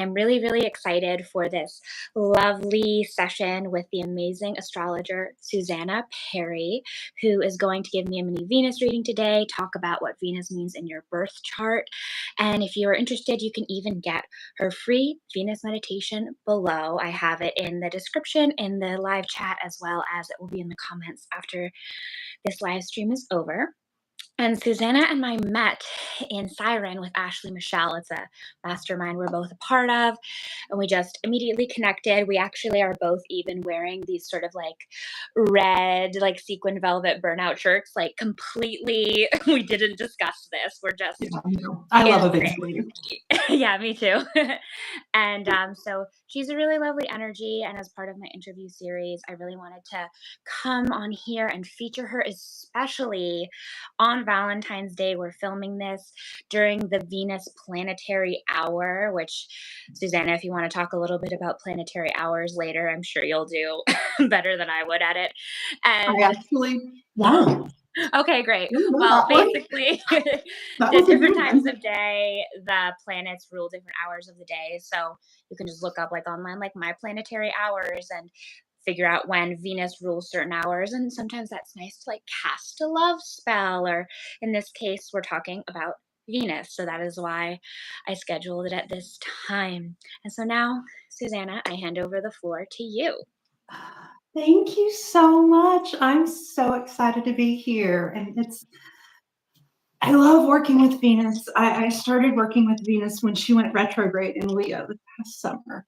I'm really, really excited for this lovely session with the amazing astrologer Susannah Perry, who is going to give me a mini Venus reading today, talk about what Venus means in your birth chart. And if you are interested, you can even get her free Venus meditation below. I have it in the description in the live chat, as well as it will be in the comments after this live stream is over. And Susannah and I met in Siren with Ashley Michelle. It's a mastermind we're both a part of, and we just immediately connected. We actually are both even wearing these sort of like red, like sequin velvet burnout shirts, like completely. We didn't discuss this. We're just. Yeah, I love a big sleeve. Yeah, me too. And so she's a really lovely energy. And as part of my interview series, I really wanted to come on here and feature her, especially on Valentine's Day. We're filming this during the Venus planetary hour, which, Susannah, if you want to talk a little bit about planetary hours later, I'm sure you'll do better than I would at it. And I actually won't. Okay, great. Well, basically, the different times of day, the planets rule different hours of the day. So you can just look up like online, like my planetary hours, and figure out when Venus rules certain hours. And sometimes that's nice to like cast a love spell, or in this case, we're talking about Venus. So that is why I scheduled it at this time. And so now, Susannah, I hand over the floor to you. Thank you so much. I'm so excited to be here. And I love working with Venus. I started working with Venus when she went retrograde in Leo this past summer,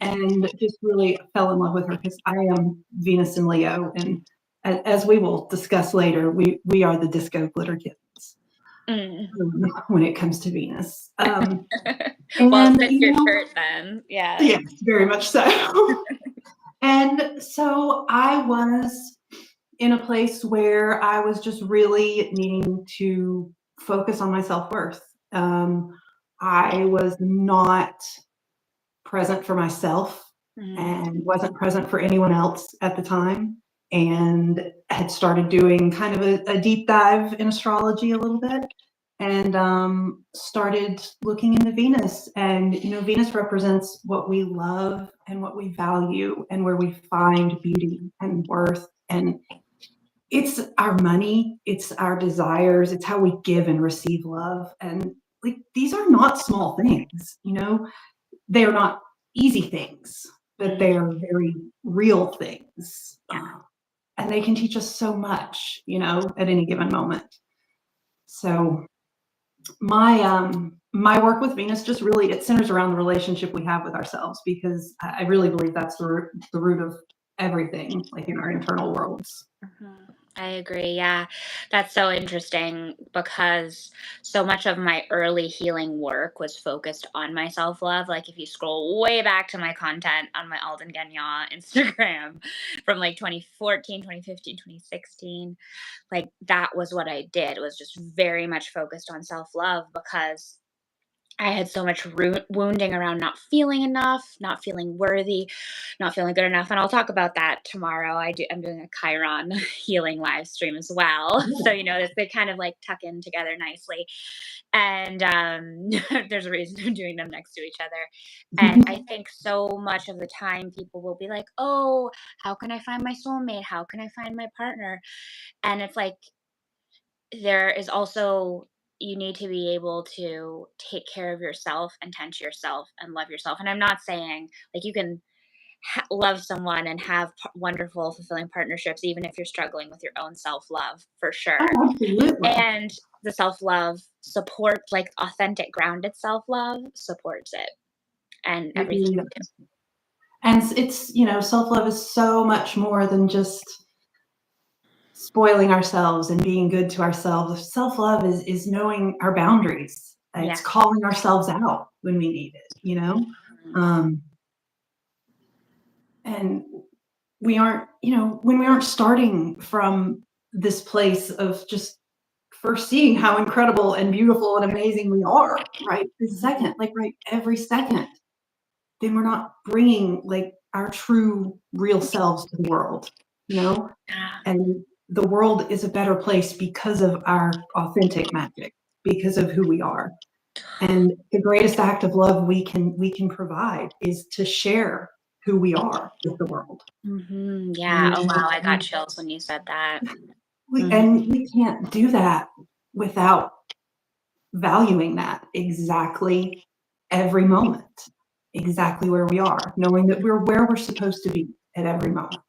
and just really fell in love with her because I am Venus in Leo. And as we will discuss later, we are the disco glitter kittens when it comes to Venus. Well, it's your shirt then. Yeah. Yes, very much so. And so I was in a place where I was just really needing to focus on my self-worth. I was not present for myself and wasn't present for anyone else at the time, and had started doing kind of a deep dive in astrology a little bit, and started looking into Venus. And Venus represents what we love and what we value and where we find beauty and worth. And it's our money, it's our desires, it's how we give and receive love. And like, these are not small things, they are not easy things, but they are very real things. And they can teach us so much, at any given moment. So my work with Venus just really, it centers around the relationship we have with ourselves, because I really believe that's the root of everything, like in our internal worlds. I agree. Yeah, that's so interesting, because so much of my early healing work was focused on my self-love. Like if you scroll way back to my content on my Alden Instagram from like 2014, 2015, 2016, like that was what I did. It was just very much focused on self-love, because I had so much wounding around not feeling enough, not feeling worthy, not feeling good enough. And I'll talk about that tomorrow. I'm doing a Chiron healing live stream as well. So, they kind of like tuck in together nicely. And there's a reason I'm doing them next to each other. And I think so much of the time people will be like, oh, how can I find my soulmate? How can I find my partner? And it's like, there is also, you need to be able to take care of yourself and tend to yourself and love yourself. And I'm not saying like you can love someone and have wonderful, fulfilling partnerships, even if you're struggling with your own self-love, for sure. Oh, absolutely. And the self-love supports, like authentic, grounded self-love supports it and everything. And it's, self-love is so much more than just spoiling ourselves and being good to ourselves. Self-love is knowing our boundaries. It's calling ourselves out when we need it, and we aren't, when we aren't starting from this place of just first seeing how incredible and beautiful and amazing we are, right? Every second, then we're not bringing like our true real selves to the world, and the world is a better place because of our authentic magic, because of who we are. And the greatest act of love we can provide is to share who we are with the world. Yeah. Oh, wow. I got chills when you said that. And we can't do that without valuing that exactly every moment, exactly where we are, knowing that we're where we're supposed to be at every moment.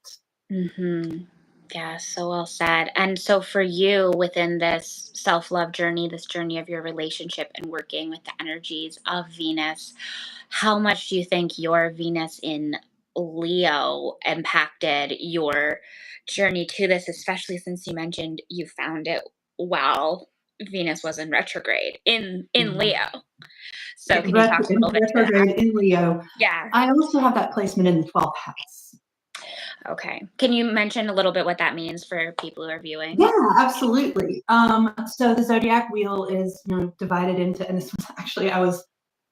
Yeah, so well said. And so for you within this self-love journey, this journey of your relationship and working with the energies of Venus, how much do you think your Venus in Leo impacted your journey to this, especially since you mentioned you found it while Venus was in retrograde in Mhm. Leo. So can you talk a In little bit to that? retrograde in Leo. Yeah. I also have that placement in the 12th house. Okay. Can you mention a little bit what that means for people who are viewing? Yeah, absolutely. So the zodiac wheel is, divided into, and this was actually, I was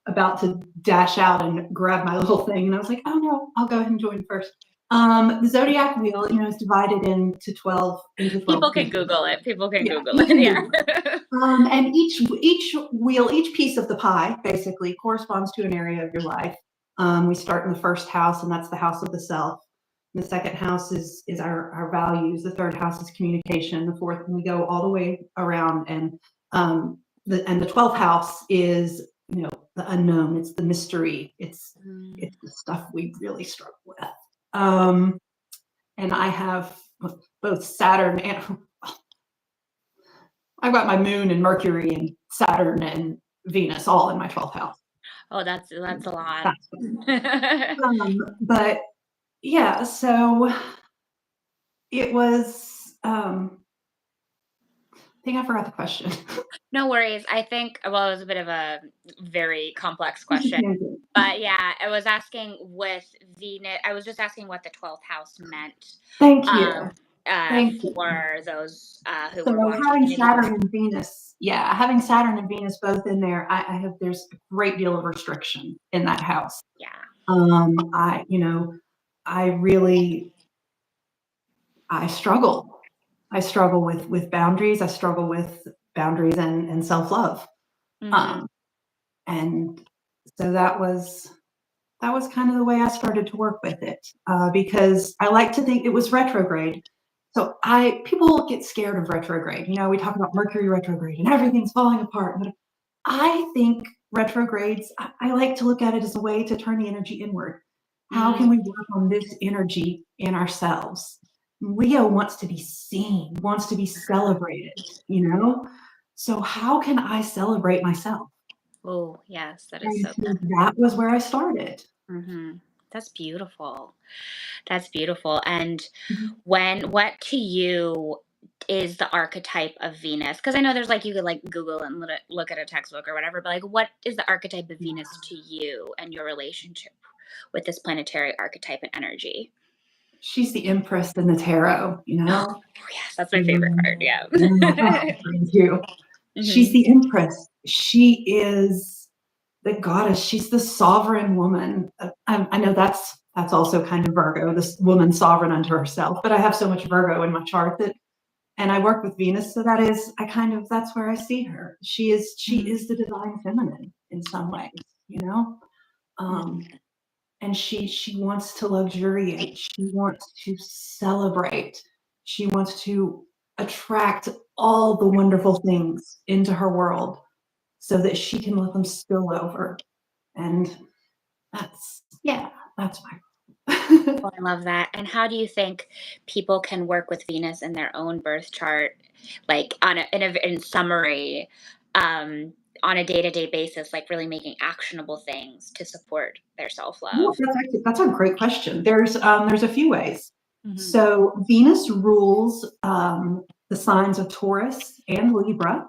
about to dash out and grab my little thing, and I was like, oh no, I'll go ahead and join first. The zodiac wheel, is divided into 12 People can pieces. Google it. People can Yeah, Google you it. can Yeah. Google it. And each wheel, each piece of the pie, basically corresponds to an area of your life. We start in the first house, and that's the house of the self. The second house is our values. The third house is communication. The fourth, and we go all the way around. And the 12th house is, the unknown. It's the mystery. It's the stuff we really struggle with. And I have both Saturn and I've got my moon and Mercury and Saturn and Venus all in my 12th house. Oh, that's a lot. That's but yeah, so it was, I think I forgot the question. No worries. I think, well, it was a bit of a very complex question. But yeah, I was asking with Venus, I was just asking what the 12th house meant Thank you. um, Thank you. for those who were So watching having and didn't know. Saturn and Venus, having Saturn and Venus both in there, there's a great deal of restriction in that house. Yeah. I, I really, I struggle. I struggle with boundaries. I struggle with boundaries and self-love. Mm-hmm. Um, and so that was kind of the way I started to work with it, because I like to think it was retrograde. So people get scared of retrograde. We talk about Mercury retrograde and everything's falling apart. But I think retrogrades, I like to look at it as a way to turn the energy inward. How can we work on this energy in ourselves? Leo wants to be seen, wants to be celebrated. So how can I celebrate myself? Oh, yes, that is And so so good. that was where I started. That's beautiful. That's beautiful. And Mhm. what to you is the archetype of Venus? Because I know there's like you could like Google and look at a textbook or whatever, but like what is the archetype of Venus to you and your relationship with this planetary archetype and energy? She's the empress in the tarot. Oh, yes, that's my favorite card. Mm, Yeah. thank you. She's hmm the empress. She is the goddess. She's the sovereign woman. I know that's also kind of Virgo, this woman sovereign unto herself. But I have so much Virgo in my chart and I work with Venus, so that's where I see her. She is the divine feminine in some ways, you know. Um, and she wants to luxuriate. She wants to celebrate. She wants to attract all the wonderful things into her world so that she can let them spill over. And that's my Oh, I love that. And how do you think people can work with Venus in their own birth chart, like in summary, um, on a day-to-day basis, like really making actionable things to support their Yeah, self-love? that's a great question. There's a few ways. hmm So Venus rules the signs of Taurus and Libra.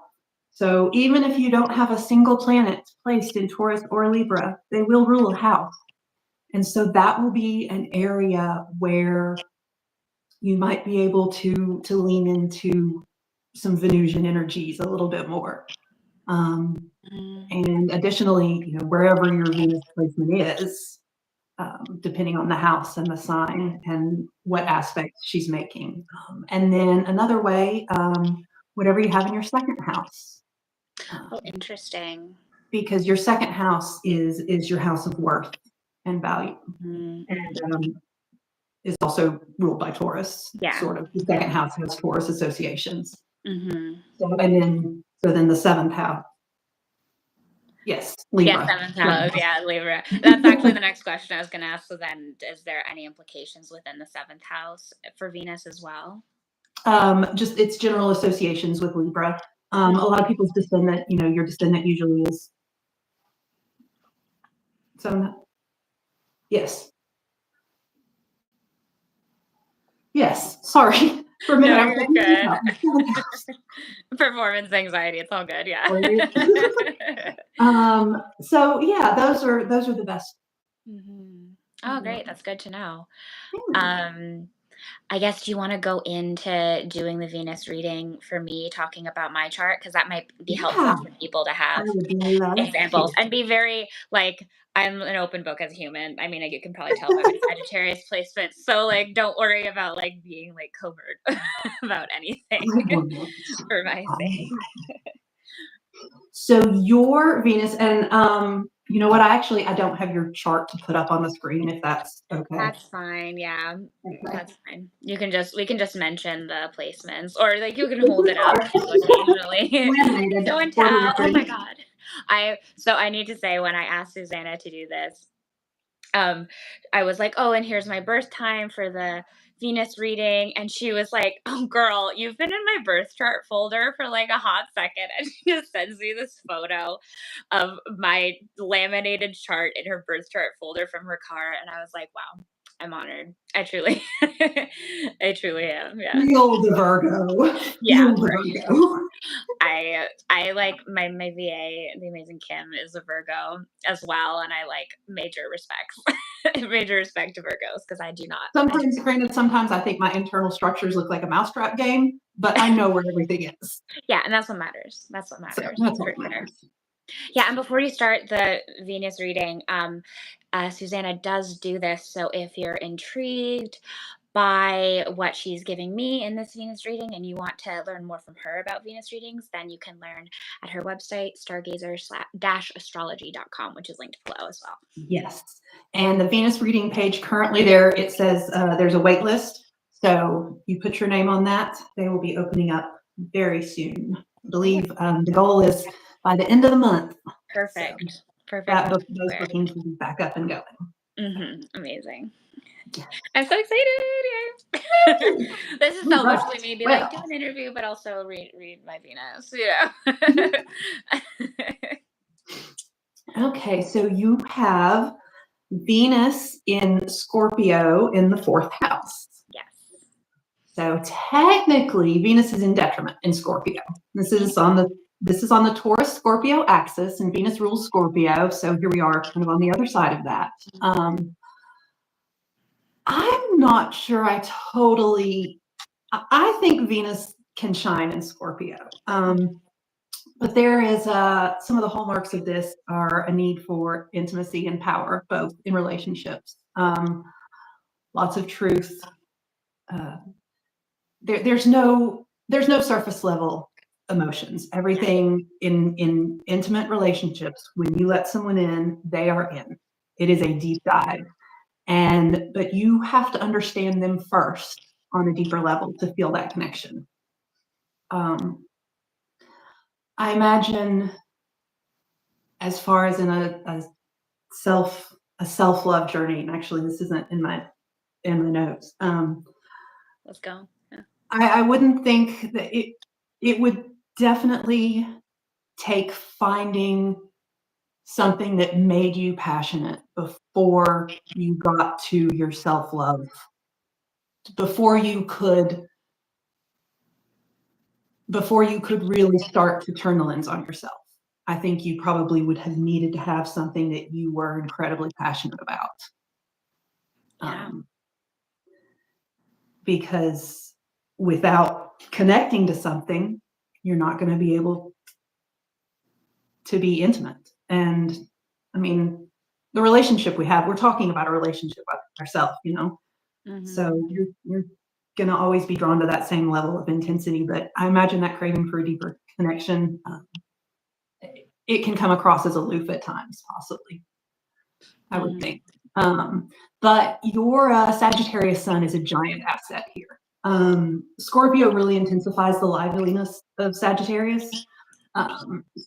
So even if you don't have a single planet placed in Taurus or Libra, they will rule a house. And so that will be an area where you might be able to lean into some Venusian energies a little bit more. Um, and additionally, wherever your Venus placement is, depending on the house and the sign and what aspect she's making. And then another way, whatever you have in your second house. Oh, interesting. because your second house is your house of worth and value, Mm-hmm. and is also ruled by Taurus. Yeah. Sort of. The second house has Taurus associations. Mm-hmm. So then the seventh house. Yes, Libra. Yeah, seventh house. Yeah, Libra. That's actually the next question I was going to ask. So then, is there any implications within the seventh house for Venus as well? Just its general associations with Libra. A lot of people's descendant, your descendant usually is some. Yes. Yes. Sorry. For a minute, No, I was you're like, good. Performance anxiety. It's all good. Yeah. So yeah, those are the best. Mm-hmm. Oh, great. That's good to know. Yeah. I guess, do you want to go into doing the Venus reading for me, talking about my chart? Because that might be helpful Yeah, for people to I have would love examples to. and be very like, I'm an open book as a human. I mean, you can probably tell by my Sagittarius placement. So like, don't worry about like being like covert about anything for my sake. So your Venus, and you know what? I don't have your chart to put up on the screen, if that's okay. That's fine. Yeah, Okay. that's fine. We can just mention the placements, or like you can hold it up occasionally. Show and tell. Oh my god. I need to say, when I asked Susannah to do this, I was like, oh, and here's my birth time for the Venus reading. And she was like, oh, girl, you've been in my birth chart folder for like a hot second. And she just sends me this photo of my laminated chart in her birth chart folder from her car. And I was like, wow, I'm honored. I truly, I truly am. Yeah. Feel the Virgo. Yeah. Feel the Virgo. I like my VA, the amazing Kim, is a Virgo as well, and I like major respects, major respect to Virgos, because I do not. Sometimes I think my internal structures look like a mousetrap game, but I know where everything is. Yeah, and that's what matters. That's what So matters. that's what matters. Yeah, and before you start the Venus reading, Susannah does do this. So if you're intrigued by what she's giving me in this Venus reading and you want to learn more from her about Venus readings, then you can learn at her website, stargazer-astrology.com, which is linked below as well. Yes. And the Venus reading page currently there, it says there's a wait list. So you put your name on that. They will be opening up very soon. I believe the goal is by the end of the month. Perfect. So Perfect. those bookings will be back up and going. Amazing. I'm so excited. Yeah. This is selfishly me be like, do an interview, but also read my Venus. Okay, so you have Venus in Scorpio in the fourth house. Yes. So technically, Venus is in detriment in Scorpio. This is on the Taurus Scorpio axis, and Venus rules Scorpio. So here we are, kind of on the other side of that. I'm not sure I think Venus can shine in Scorpio. But there is some of the hallmarks of this are a need for intimacy and power, both in relationships. Lots of truth. There's no surface level emotions. Everything in intimate relationships, when you let someone in, they are in. It is a deep dive. But you have to understand them first on a deeper level to feel that connection. I imagine, as far as in a self-love journey, and actually this isn't in my notes. Let's go. Yeah. I wouldn't think that it would definitely take finding something that made you passionate before you got to your self-love, before you could really start to turn the lens on yourself. I think you probably would have needed to have something that you were incredibly passionate about. Yeah. Because without connecting to something, you're not going to be able to be intimate. And I mean, the relationship we have, we're talking about a relationship with ourselves, So you're going to always be drawn to that same level of intensity. But I imagine that craving for a deeper connection it can come across as aloof at times, possibly, I would think. But your Sagittarius sun is a giant asset here. Scorpio really intensifies the liveliness of Sagittarius.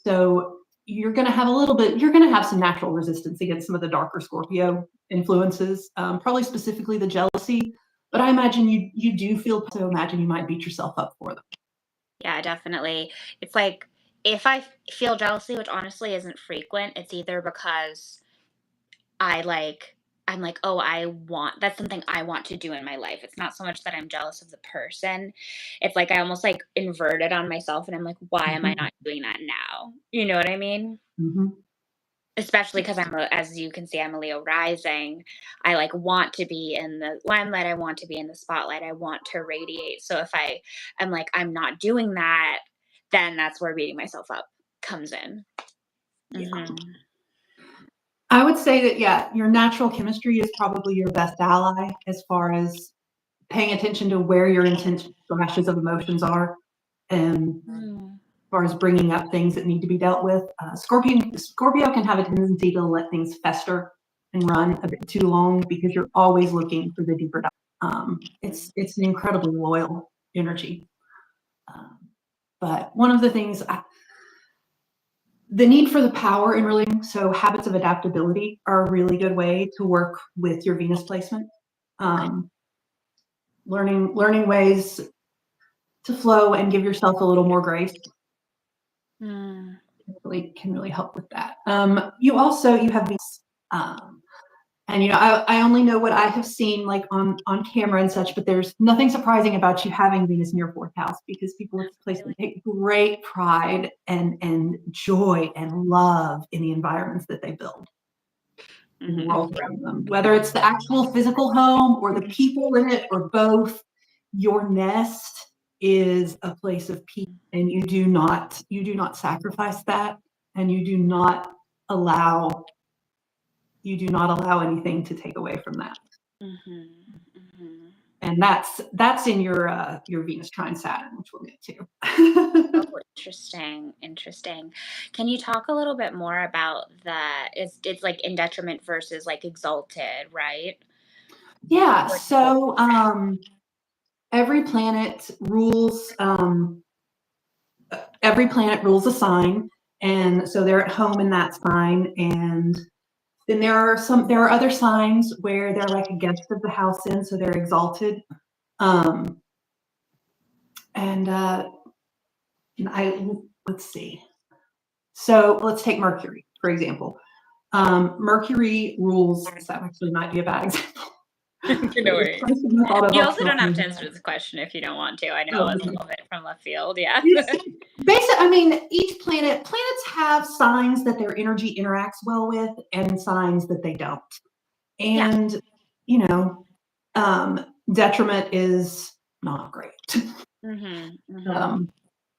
So you're going to have you're going to have some natural resistance against some of the darker Scorpio influences, probably specifically the jealousy. But I imagine you do feel, so imagine you might beat yourself up for them. Yeah, definitely. It's like if I feel jealousy, which honestly isn't frequent, it's either because I'm like, oh, that's something I want to do in my life. It's not so much that I'm jealous of the person. It's like I almost like invert it on myself and I'm like, why am I not doing that now? You know what I mean? Especially because as you can see, I'm a Leo rising. I like want to be in the limelight. I want to be in the spotlight. I want to radiate. So if I'm like, I'm not doing that, then that's where beating myself up comes in. I would say that, yeah, your natural chemistry is probably your best ally as far as paying attention to where your intense flashes of emotions are, and as far as bringing up things that need to be dealt with. Scorpio can have a tendency to let things fester and run a bit too long because you're always looking for the deeper dive. It's an incredibly loyal energy. But one of the things, the need for the power in relating, so habits of adaptability are a really good way to work with your Venus placement. Learning ways to flow and give yourself a little more grace can really help with that. You have Venus, and I only know what I have seen like on camera and such, but there's nothing surprising about you having Venus in your 4th house, because people with this placement take great pride and joy and love in the environments that they build, in the world around them, whether it's the actual physical home or the people in it or both. Your nest is a place of peace, and you do not sacrifice that, and you do not allow anything to take away from that. And that's in your Venus trine Saturn, which we'll get to. Oh, interesting. Can you talk a little bit more about that? It's like in detriment versus like exalted, right? Yeah. So every planet rules a sign, and so they're at home in that sign. And then there are other signs where they're like a guest of the house in, so they're exalted. Let's see. So let's take Mercury, for example. Mercury rules, that actually might be a bad example. No worries. You also don't have to answer this question if you don't want to. I know it's a little bit from left field. Yeah. Basically, I mean, each planets have signs that their energy interacts well with and signs that they don't. And, detriment is not great.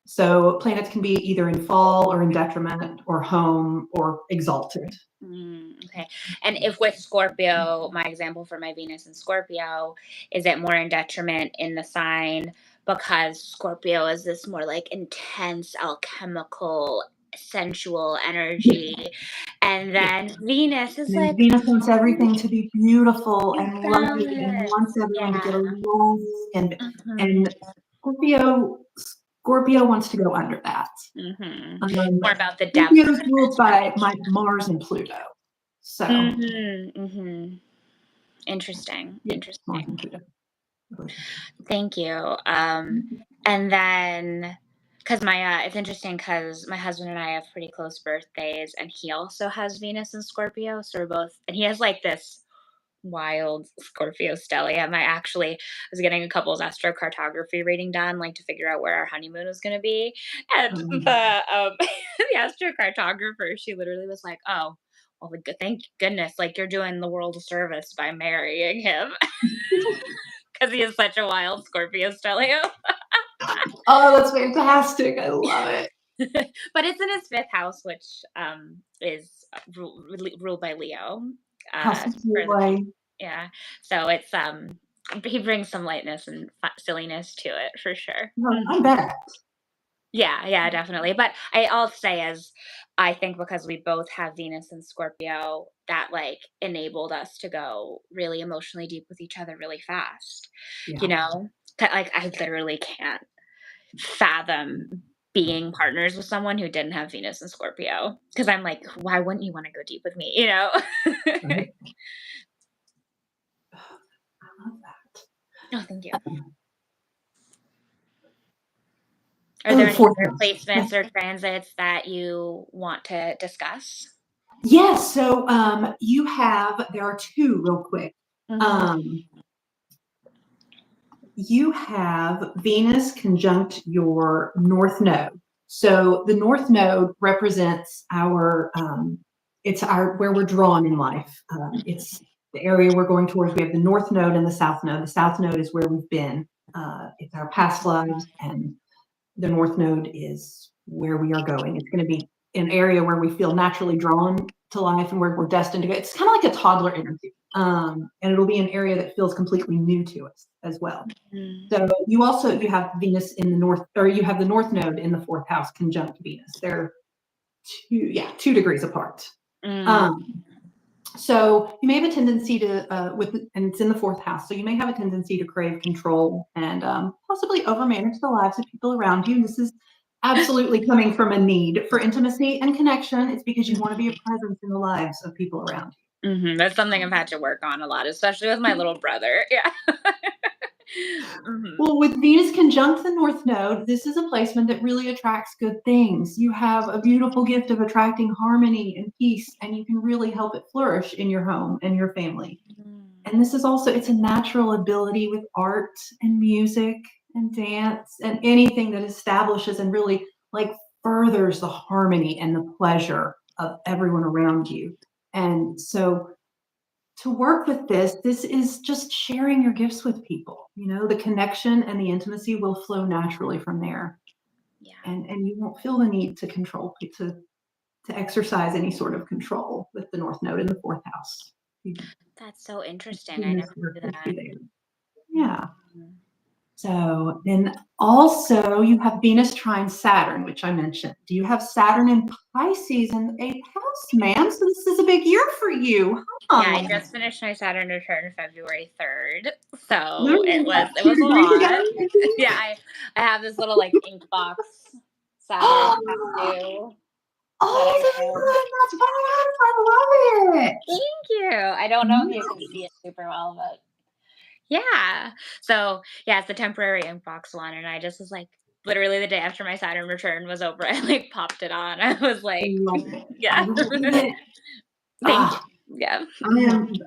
So planets can be either in fall or in detriment or home or exalted. Okay. And if with Scorpio, my example for my Venus in Scorpio, is it more in detriment in the sign because Scorpio is this more like intense, alchemical, sensual energy, and then Venus is like Venus wants everything to be beautiful and lovely and wants everyone to get along, and Scorpio wants to go under that. More about the depth. Scorpio is ruled by Mars and Pluto. So interesting. Thank you. And then because it's interesting because my husband and I have pretty close birthdays, and he also has Venus in Scorpio. So we're both, and he has like this wild Scorpio stellium. I was getting a couple's astrocartography reading done, like to figure out where our honeymoon was going to be. And the astrocartographer, she literally was like, "Oh, well, thank goodness, like you're doing the world a service by marrying him." Because he is such a wild Scorpio stellium. Oh, that's fantastic. I love it. But it's in his 5th house, which is ruled by Leo. Yeah. So it's he brings some lightness and silliness to it for sure. I bet. Yeah, definitely. But I'll say as I think because we both have Venus and Scorpio, that like enabled us to go really emotionally deep with each other really fast. You Yeah. know? Like I literally can't fathom being partners with someone who didn't have Venus and Scorpio. Because I'm like, why wouldn't you want to go deep with me? You know? Right. I love that. Oh, thank you. Um, Are oh, there the any fourth other house. Yeah. placements or transits that you want to discuss? Yes. So there are two real quick. Mhm. Um, you have Venus conjunct your north node. So the north node represents it's our where we're drawn in life. It's the area we're going towards. We have the north node and the south node. The south node is where we've been. It's our past lives, and the north node is where we are going. It's going to be an area where we feel naturally drawn to life and where we're destined to go. It's kind of like a toddler energy. And it'll be an area that feels completely new to us as well. Mm. So you have Venus in the north, or you have the north node in the fourth house conjunct Venus. They're 2 degrees apart. Mm. Um, so you may have a tendency to, and it's in the fourth house. So you may have a tendency to crave control and possibly overmanage the lives of people around you. This is absolutely coming from a need for intimacy and connection. It's because you want to be a presence in the lives of people around Mhm, that's something I've had to work on a lot, especially with my little brother. Yeah. Mhm. Well, with Venus conjunct the North Node, this is a placement that really attracts good things. You have a beautiful gift of attracting harmony and peace, and you can really help it flourish in your home and your family. Mm. And this is also, it's a natural ability with art and music and dance and anything that establishes and really like furthers the harmony and the pleasure of everyone around you. And so to work with this is just sharing your gifts with people. The connection and the intimacy will flow naturally from there. Yeah, And you won't feel the need to to exercise any sort of control with the North Node in the fourth house. You that's so interesting. I Venus never work knew with that. you there. Yeah. Mhm. So then also you have Venus trine Saturn, which I mentioned. Do you have Saturn in Pisces in the eighth house, ma'am? So this is a big year for you, Yeah, I huh? just finished my Saturn return February 3rd, so What it is was that, it two was a degrees ago, lot. I Yeah, think? I have this little like ink box Saturn tattoo that I did. Oh, that's fun. I love it. Thank you. I don't know if you can see it super well, but yeah. So yeah, it's the temporary inbox one, and I just was like, literally the day after my Saturn return was over, I like popped it on. I was I like, love it. I yeah. love it. Thank you. Ah, Yeah.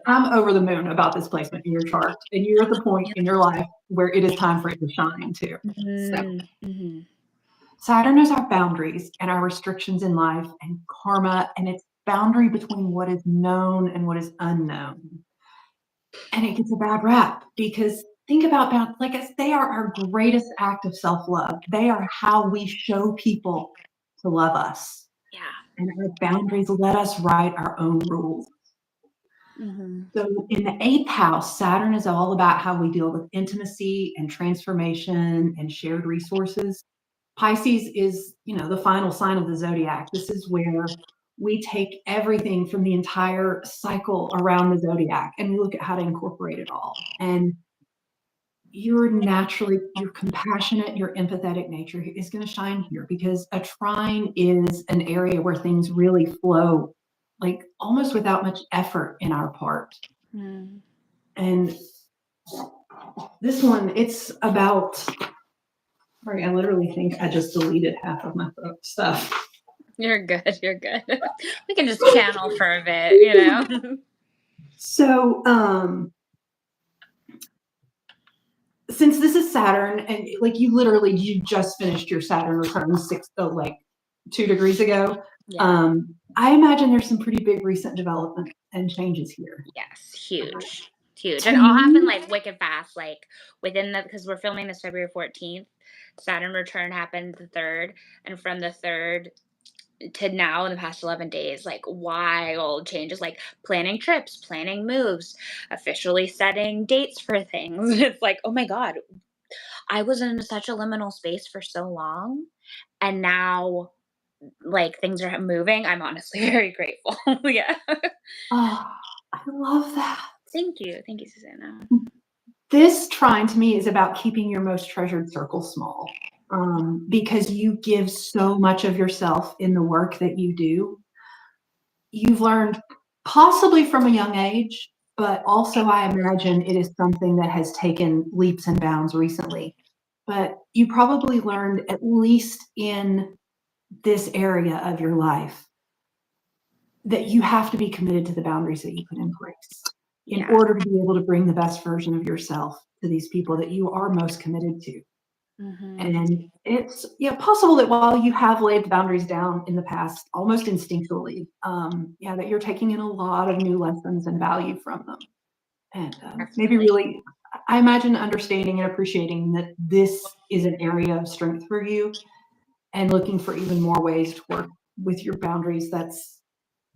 I'm over the moon about this placement in your chart, and you're at the point in your life where it is time for it to shine too. So Mm-hmm. Saturn is our boundaries and our restrictions in life and karma, and it's boundary between what is known and what is unknown. And it gets a bad rap because think about like they are our greatest act of self-love. They are how we show people to love us. Yeah. And our boundaries let us write our own rules. Mm-hmm. So in the eighth house, Saturn is all about how we deal with intimacy and transformation and shared resources. Pisces is, the final sign of the zodiac. This is where we take everything from the entire cycle around the zodiac and we look at how to incorporate it all. And your compassionate, your empathetic nature is going to shine here because a trine is an area where things really flow like almost without much effort in our part. Mm. And this one, it's about, sorry, I literally think I just deleted half of my stuff. You're good. You're good. We can just channel for a bit, you know? So, since this is Saturn, and like you just finished your Saturn return 2 degrees ago, Yeah. I imagine there's some pretty big recent development and changes here. Yes. Huge. Huge. To And all happened me, like wicked fast, like within because we're filming this February 14th. Saturn return happened the 3rd. And from the 3rd to now in the past 11 days, like wild changes, like planning trips, planning moves, officially setting dates for things. It's like, oh my God, I was in such a liminal space for so long. And now, like, things are moving. I'm honestly very grateful. Yeah. Oh, I love that. Thank you. Thank you, Susanna. This trine to me is about keeping your most treasured circle small, because you give so much of yourself in the work that you do. You've learned possibly from a young age, but also I imagine it is something that has taken leaps and bounds recently. But you probably learned, at least in this area of your life, that you have to be committed to the boundaries that you put in place in Yeah. order to be able to bring the best version of yourself to these people that you are most committed to. And it's possible that while you have laid the boundaries down in the past, almost instinctually, that you're taking in a lot of new lessons and value from them. And maybe Definitely. really, I imagine understanding and appreciating that this is an area of strength for you and looking for even more ways to work with your boundaries.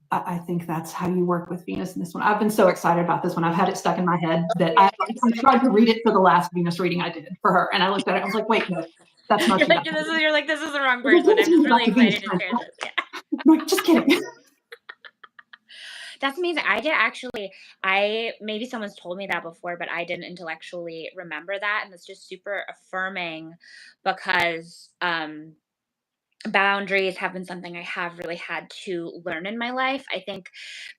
I think that's how you work with Venus in this one. I've been so excited about this one. I've had it stuck in my head that I tried to read it for the last Venus reading I did for her. And I looked at it, I was like, wait, no, that's not You're you. like, this is the wrong Well, person. this I'm is just about really the Venus excited to share this. Yeah. No, just kidding. That's amazing. Maybe someone's told me that before, but I didn't intellectually remember that. And it's just super affirming because boundaries have been something I have really had to learn in my life. I think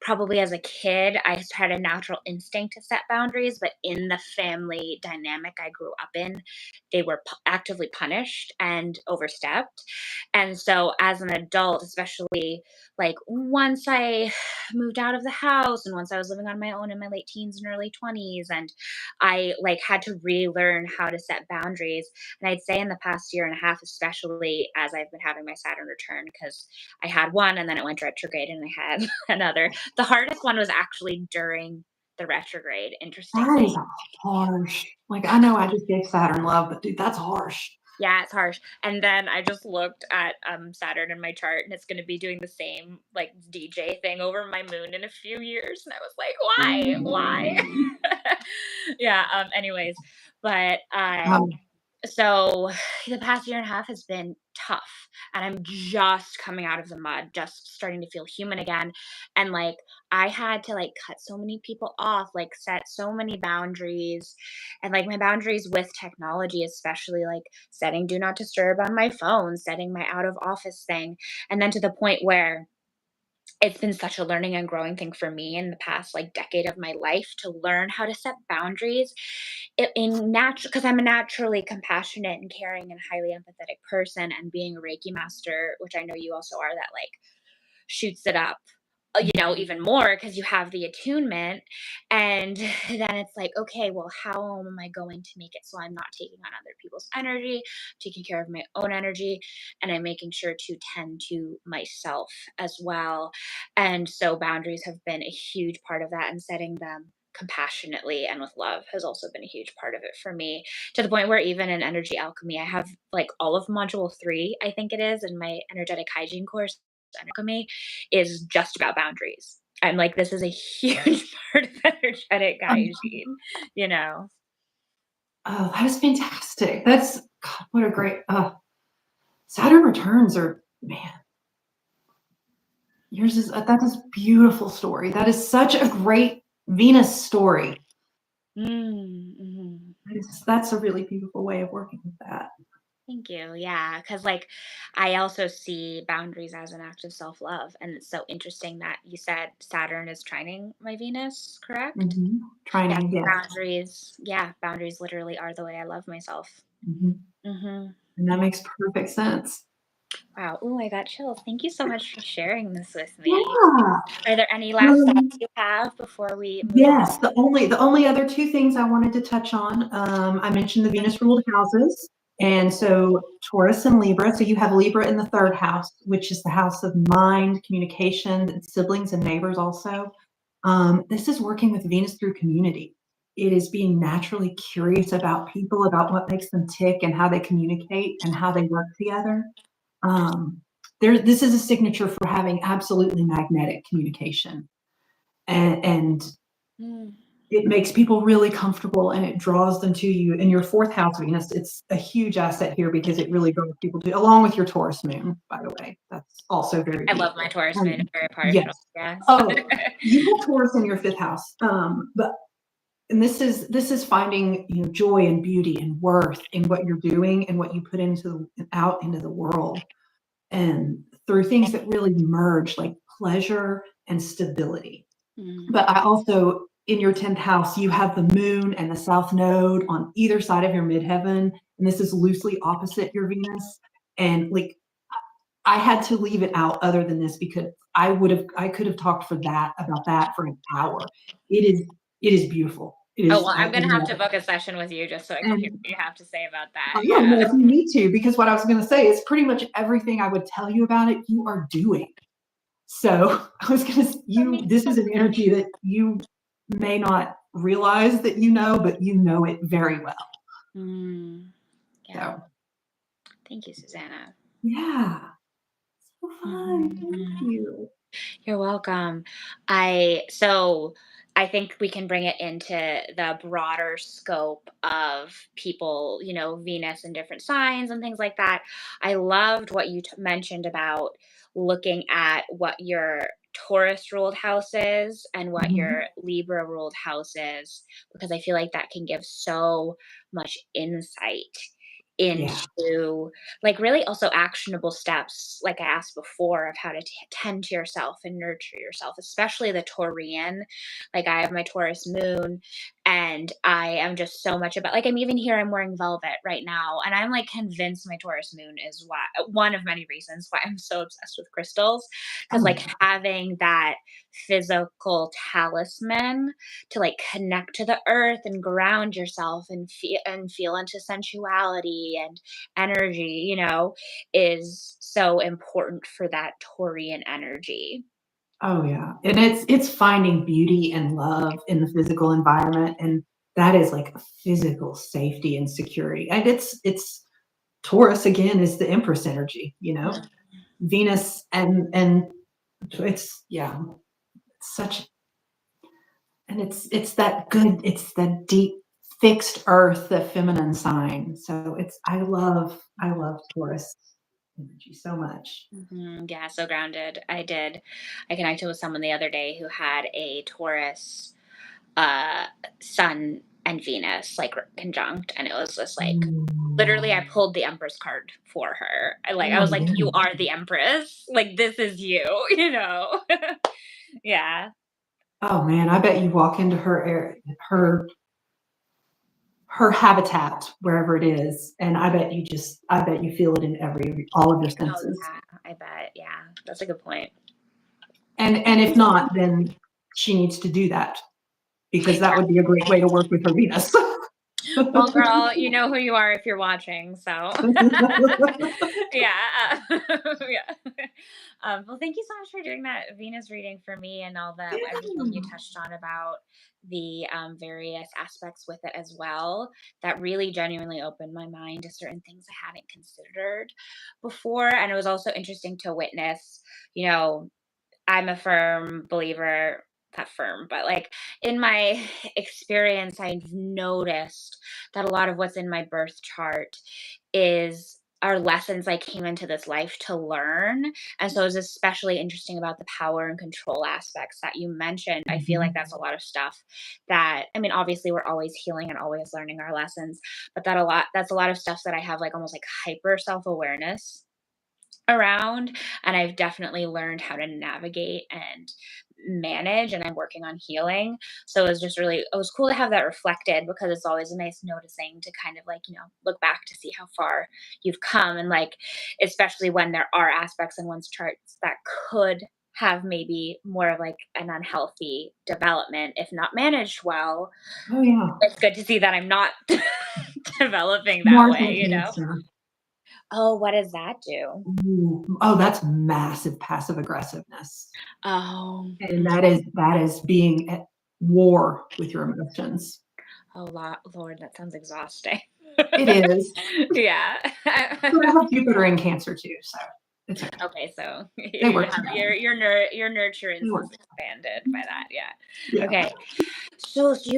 probably as a kid, I just had a natural instinct to set boundaries, but in the family dynamic I grew up in, they were actively punished and overstepped. And so as an adult, especially like once I moved out of the house and once I was living on my own in my late teens and early 20s, and I like had to relearn how to set boundaries. And I'd say in the past year and a half, especially as I've been having my Saturn return, because I had one and then it went retrograde and I had another. The hardest one was actually during the retrograde, That interestingly. is harsh. Like, I know I just gave Saturn love, but dude, that's harsh. Yeah, it's harsh. And then I just looked at Saturn in my chart and it's going to be doing the same like DJ thing over my moon in a few years and I was like, "Why? Why?" Yeah, anyways, but Um, so the past year and a half has been tough and I'm just coming out of the mud, just starting to feel human again. And like I had to like cut so many people off, like set so many boundaries. And like my boundaries with technology, especially like setting do not disturb on my phone, setting my out of office thing. And then to the point where it's been such a learning and growing thing for me in the past like decade of my life to learn how to set boundaries in natural, because I'm a naturally compassionate and caring and highly empathetic person, and being a Reiki master, which I know you also are, that like shoots it up, even more because you have the attunement. And then it's like, okay, well, how am I going to make it so I'm not taking on other people's energy, taking care of my own energy, and I'm making sure to tend to myself as well. And so boundaries have been a huge part of that, and setting them compassionately and with love has also been a huge part of it for me, to the point where even in energy alchemy I have like all of module 3, I think it is, in my energetic hygiene course. Alchemy is just about boundaries. I'm like, this is a huge part of energetic hygiene, you know? oh, that is fantastic. That's God, what a great Saturn returns are, man, yours is that is beautiful story. That is such a great Venus story. Mm-hmm. That's a really beautiful way of working with that. Thank you. Yeah, because like I also see boundaries as an act of self-love, and it's so interesting that you said Saturn is trining my Venus, correct? Yeah, Training, yes. boundaries literally are the way I love myself. Mhm. Mm-hmm. And that makes perfect sense. Wow. Oh, I got chills. Thank you so much for sharing this with me. Yeah. Are there any last thoughts you have before we move on? Yes, the only other two things I wanted to touch on, I mentioned the Venus ruled houses, and so Taurus and Libra. So you have Libra in the third house, which is the house of mind, communication, and siblings and neighbors. Also, this is working with Venus through community. It is being naturally curious about people, about what makes them tick, and how they communicate and how they work together. Um, this is a signature for having absolutely magnetic communication and Mm. it makes people really comfortable and it draws them to you. And your fourth house Venus, it's a huge asset here because it really draws people to, along with your Taurus moon, by the way. That's also very I love my beautiful. Taurus moon. I'm very Yes. partial. Yes. Oh, you have Taurus in your fifth house. But and this is finding, you know, joy and beauty and worth in what you're doing and what you put out into the world, and through things that really merge, like pleasure and stability. But I also, in your 10th house, you have the moon and the south node on either side of your midheaven, and this is loosely opposite your Venus. And like, I had to leave it out other than this because I could have talked about that for an hour. It is beautiful. It Oh, is, well, I'm gonna have love to it. book a session with you just so I can hear And what you have to say about that. I don't know Yeah. if you need to, because what I was going to say is pretty much everything I would tell you about it, you are doing. So I was going to, this is an energy that you may not realize that you know, but you know it very well. Yeah. So, thank you, Susannah. yeah. So fun. Thank you. You're welcome. I think we can bring it into the broader scope of people, you know, Venus and different signs and things like that. I loved what you mentioned about looking at what your Taurus ruled house is and what your Libra ruled house is, because I feel like that can give so much insight Yeah. into, like, really also actionable steps, like I asked before, of how to tend to yourself and nurture yourself, especially the Taurian. Like, I have my Taurus moon, and I am just so much about, like, I'm even here, I'm wearing velvet right now, and I'm like convinced my Taurus moon is why, one of many reasons why I'm so obsessed with crystals, because Oh, like having that physical talisman to like connect to the earth and ground yourself and feel into sensuality and energy, you know, is so important for that Taurian energy. oh yeah. And it's finding beauty and love in the physical environment. And that is like a physical safety and security. And it's Taurus again is the Empress energy, you know, Venus and it's, yeah, such, and it's that good, it's that deep fixed earth, the feminine sign. So it's, I love Taurus energy so much. Yeah, so grounded. I connected with someone the other day who had a Taurus uh Sun and Venus like conjunct, and it was just like literally I Mm. pulled the Empress card for her. I Oh was like, yeah. you are the Empress. Like, this is you, you know. Yeah. Oh man, I bet you walk into her area, her habitat, wherever it is, and I bet you feel it in all of your Oh senses. yeah, I bet. Yeah. That's a good point. And if not, then she needs to do that because that would be a great way to work with her Venus. Well, girl, you know who you are if you're watching, so yeah, yeah. Well, thank you so much for doing that Venus reading for me and all that, everything you touched on about the various aspects with it as well. That really genuinely opened my mind to certain things I hadn't considered before, and it was also interesting to witness. You know, I'm a firm believer, not firm, but like in my experience, I've noticed that a lot of what's in my birth chart is are lessons I came into this life to learn. And so it's especially interesting about the power and control aspects that you mentioned. I feel like Mhm. that's a lot of stuff that, I mean, obviously we're always healing and always learning our lessons, but that's a lot of stuff that I have like almost like hyper self-awareness around, and I've definitely learned how to navigate and manage, and I'm working on healing. So it was cool to have that reflected, because it's always a nice noticing to kind of like, you know, look back to see how far you've come, and like especially when there are aspects in one's charts that could have maybe more of like an unhealthy development if not managed well. Oh yeah. It's good to see that I'm not developing that Mars way, and you know. Cancer. Oh, what does that do? Ooh. Oh, that's massive passive aggressiveness. Oh. And that is being at war with your emotions. Oh, Lord, that sounds exhausting. It is. Yeah. But I have Jupiter in Cancer too, so. It's okay. Okay, so They work together. your nurturance They work. is expanded by that. Yeah. Yeah. Okay. So do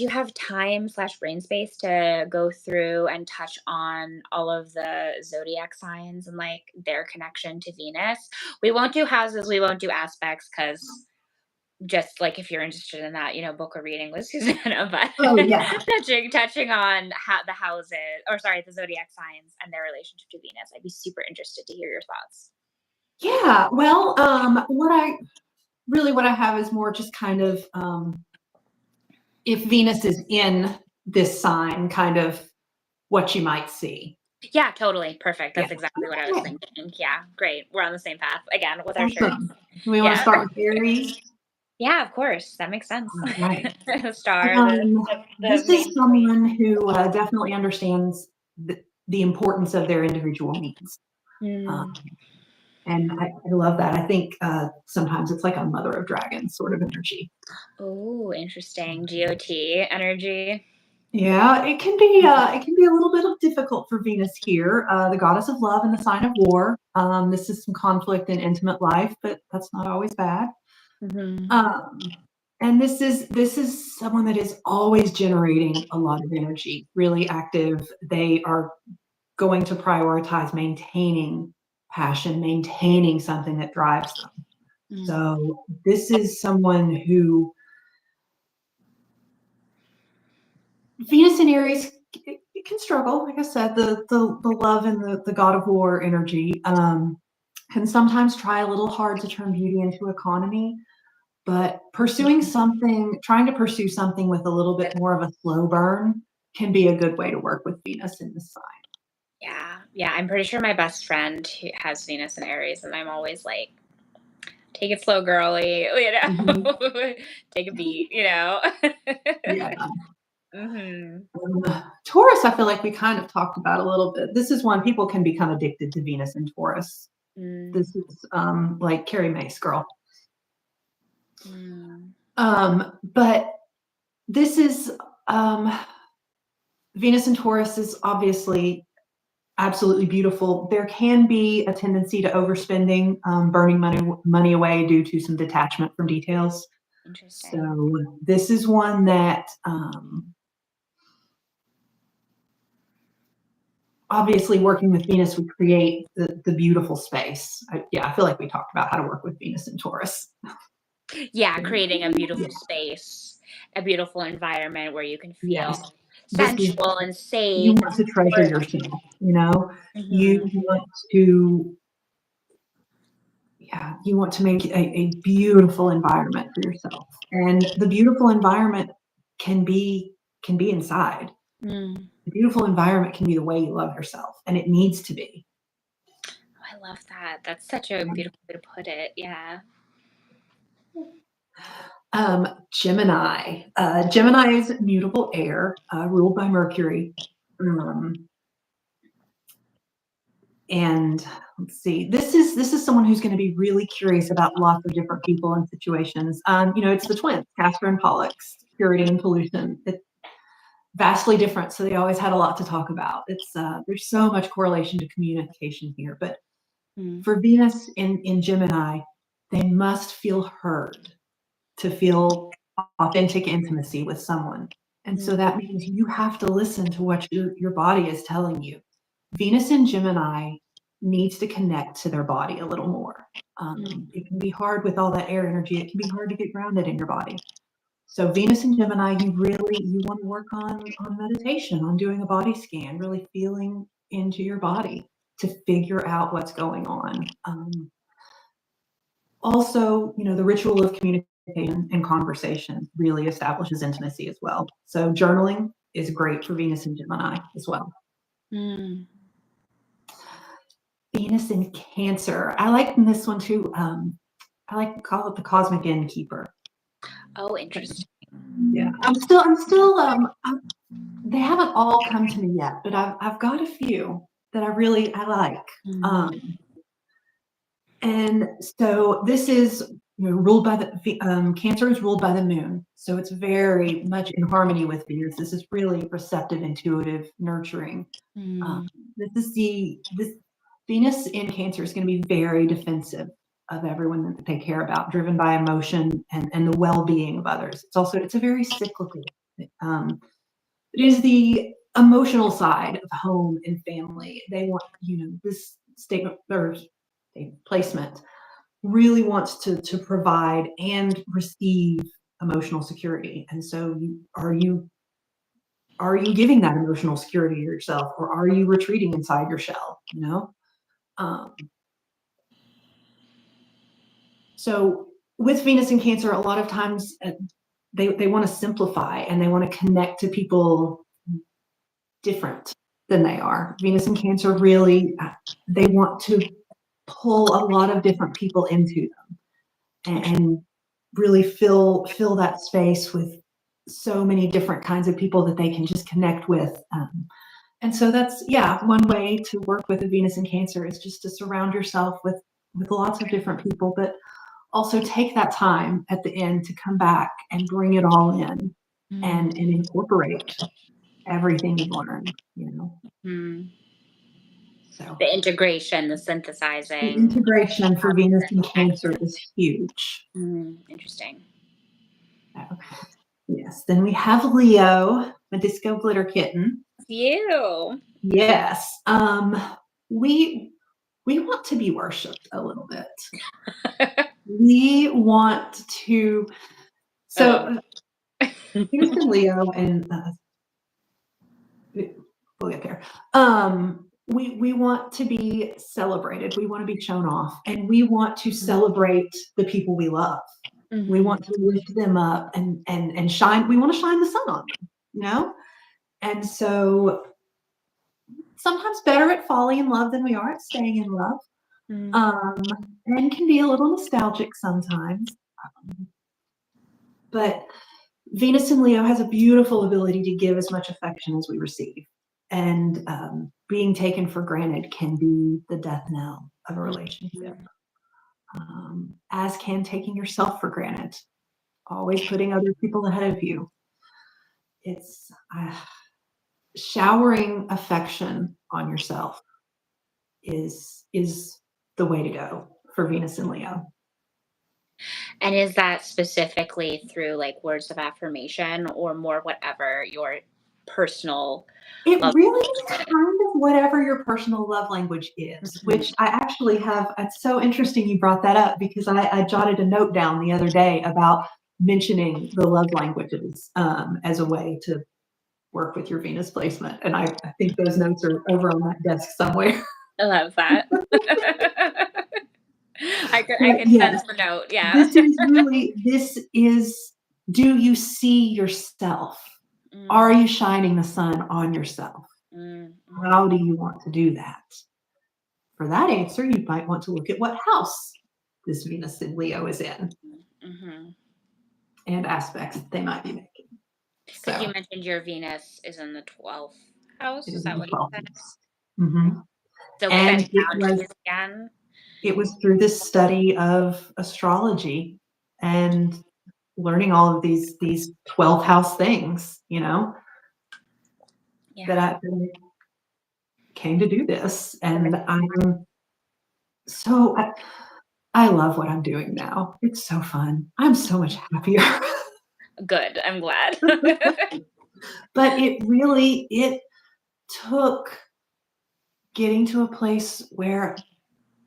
you have time slash brain space to go through and touch on all of the zodiac signs and like their connection to Venus? We won't do houses, we won't do aspects because just like if you're interested in that, book a reading with Susanna, but Oh, yeah. touching on how the houses, or sorry, the zodiac signs and their relationship to Venus. I'd be super interested to hear your thoughts. Yeah. Well, what I have is more just kind of, if Venus is in this sign, kind of what you might see. Yeah, totally. Perfect. Yeah. That's exactly what I was Okay. thinking. Yeah, great. We're on the same path again with our shirts. Awesome. Do we want to Yeah. start with Aries? Yeah, of course. That makes sense. All right. The star, the This is main point. someone who definitely understands the importance of their individual needs. Um, Mm. and I love that. I think sometimes it's like a mother of dragons sort of energy. Oh, interesting. GOT energy. Yeah, it can be a little bit of difficult for Venus here, the goddess of love and the sign of war. This is some conflict in intimate life, but that's not always bad. Hmm. Um, and this is someone that is always generating a lot of energy, really active. They are going to prioritize maintaining passion, maintaining something that drives them. Mm. So this is someone who Venus in Aries, it can struggle. Like I said, the love and the god of war energy can sometimes try a little hard to turn beauty into economy. But trying to pursue something with a little bit more of a slow burn can be a good way to work with Venus in this sign. Yeah. Yeah. I'm pretty sure my best friend has Venus and Aries, and I'm always like, take it slow, girly, Mhm. take a beat. Yeah. Hmm. Taurus, I feel like we kind of talked about a little bit. This is one people can become addicted to Venus in Taurus. Mm. This is like Carrie Mace girl. Mm. But this is um, Venus in Taurus is obviously absolutely beautiful. There can be a tendency to overspending, burning money away due to some detachment from details. Interesting. So this is one that obviously working with Venus would create the beautiful space. I feel like we talked about how to work with Venus and Taurus. Yeah, So, creating a yeah, beautiful space, a beautiful environment where you can feel yes, this is sensual and you safe and want to treasure supported. yourself. You know, you Hmm. want to you want to make a beautiful environment for yourself, and the beautiful environment can be inside. Mm. The beautiful environment can be the way you love yourself, and it needs to be. I love that. That's such a beautiful way to put it. Yeah. Gemini. Gemini is mutable air, ruled by Mercury. Um, and let's see, this is someone who's going to be really curious about lots of different people and situations. It's the twins, Castor and Pollux, purity and pollution. It's vastly different, so they always had a lot to talk about. It's there's so much correlation to communication here, but Mm. for Venus in Gemini, they must feel heard to feel authentic intimacy with someone. And Mm. so that means you have to listen to what your body is telling you. Venus in Gemini needs to connect to their body a little more. Mm. It can be hard with all that air energy. It can be hard to get grounded in your body. So Venus in Gemini, you want to work on meditation, on doing a body scan, really feeling into your body to figure out what's going on. Also, the ritual of communication and conversation really establishes intimacy as well. So journaling is great for Venus and Gemini as well. Mm. Venus in Cancer. I like this one too. I like to call it the cosmic innkeeper. Oh, interesting. Yeah, they haven't all come to me yet, but I've got a few that I like. Mm. And so this is ruled by Cancer is ruled by the moon, so it's very much in harmony with Venus. This is really receptive, intuitive, nurturing. Um, Mm. this is Venus in Cancer is going to be very defensive of everyone that they care about, driven by emotion and the well-being of others. It's a very cyclical. It is the emotional side of home and family. They want, this statement or placement really wants to provide and receive emotional security. And so are you giving that emotional security to yourself, or are you retreating inside your shell? So with Venus in Cancer, a lot of times they want to simplify and they want to connect to people different than they are. Venus in Cancer really, they want to pull a lot of different people into them and really fill that space with so many different kinds of people that they can just connect with. And so that's, one way to work with a Venus in Cancer is just to surround yourself with lots of different people, but also take that time at the end to come back and bring it all in and incorporate everything you've learned, So The integration, the the synthesizing. integration for Venus in Cancer is huge. Interesting. Yes. Then we have Leo, the disco glitter kitten. You. Yes. We want to be worshipped a little bit. We want to. So Venus and Leo, and we'll get there. We want to be celebrated. We want to be shown off, and we want to celebrate the people we love. We want to lift them up and shine. We want to shine the sun on them, And so sometimes better at falling in love than we are at staying in love. And can be a little nostalgic sometimes. But Venus in Leo has a beautiful ability to give as much affection as we receive. And being taken for granted can be the death knell of a relationship. As can taking yourself for granted, always putting other people ahead of you. It's showering affection on yourself is the way to go for Venus and Leo. And is that specifically through like words of affirmation or more whatever your personal It love really is kind of whatever your personal love language is, which I actually have. It's so interesting you brought that up because I jotted a note down the other day about mentioning the love languages as a way to work with your Venus placement. And I think those notes are over on that desk somewhere. I love that. I could sense the note. Yeah. This is, do you see yourself? Are you shining the sun on yourself? How do you want to do that? For that answer, you might want to look at what house this Venus in Leo is in and aspects that they might be making. Because you mentioned your Venus is in the 12th house. Is that what you said? So and again? It was through this study of astrology and learning all of these 12th house things, that I came to do this. And I love what I'm doing now. It's so fun. I'm so much happier. Good. I'm glad. But it took getting to a place where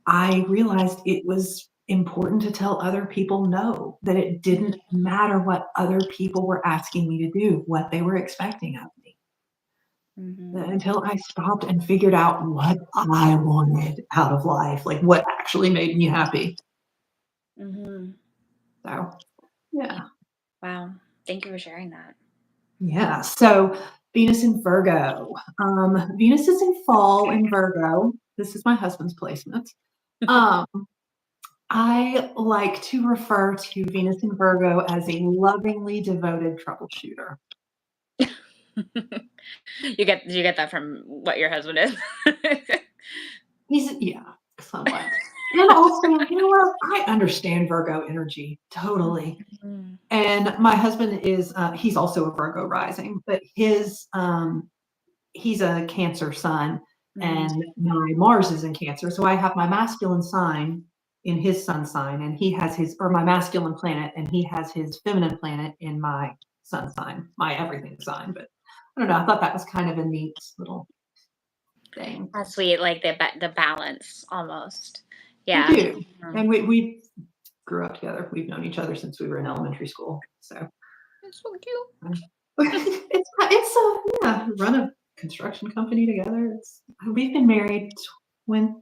I realized it was important to tell other people no, that it didn't matter what other people were asking me to do, what they were expecting of me. Until I stopped and figured out what I wanted out of life, like what actually made me happy. So, yeah. Wow. Thank you for sharing that. Yeah. So Venus in Virgo. Venus is in fall in Virgo. This is my husband's placement. I like to refer to Venus in Virgo as a lovingly devoted troubleshooter. You get that from what your husband is? He's somewhat. And also, you know what? I understand Virgo energy totally. And my husband is he's also a Virgo rising, but he's a Cancer sun, and my Mars is in Cancer. So I have my masculine sign in his sun sign, and he has his, or my masculine planet, and he has his feminine planet in my sun sign, my everything sign. But I don't know, I thought that was kind of a neat little thing. How sweet, like the balance almost. We Yeah. do. And we grew up together. We've known each other since we were in elementary school. So It's so cute. yeah, run a construction company together. We've been married 20,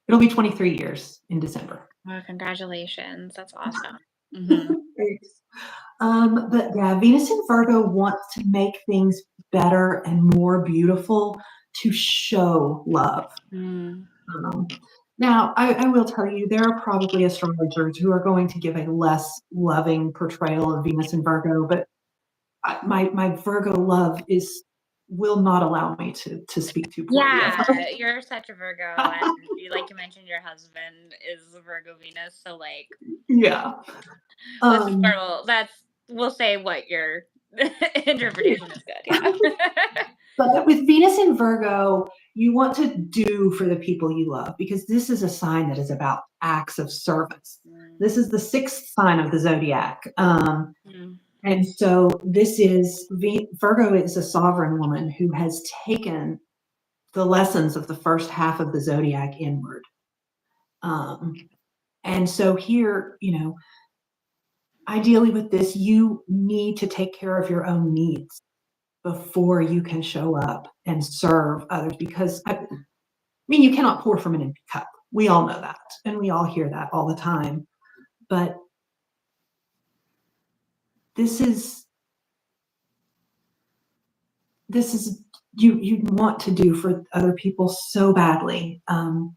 it'll be 23 years in December. Oh, congratulations. That's awesome. Thanks. But yeah, Venus in Virgo wants to make things better and more beautiful to show love. Now, I will tell you, there are probably astrologers who are going to give a less loving portrayal of Venus in Virgo, but my Virgo love will not allow me to speak too poorly of her. Yeah, you're such a Virgo, and like you mentioned, your husband is a Virgo Venus, so like, yeah. We'll say what your interpretation is good. Yeah. But with Venus in Virgo, you want to do for the people you love, because this is a sign that is about acts of service. This is the 6th sign of the zodiac. And so Virgo is a sovereign woman who has taken the lessons of the first half of the zodiac inward. And so here, ideally with this, you need to take care of your own needs before you can show up and serve others, because you cannot pour from an empty cup. We all know that, and we all hear that all the time. But this is you want to do for other people so badly, and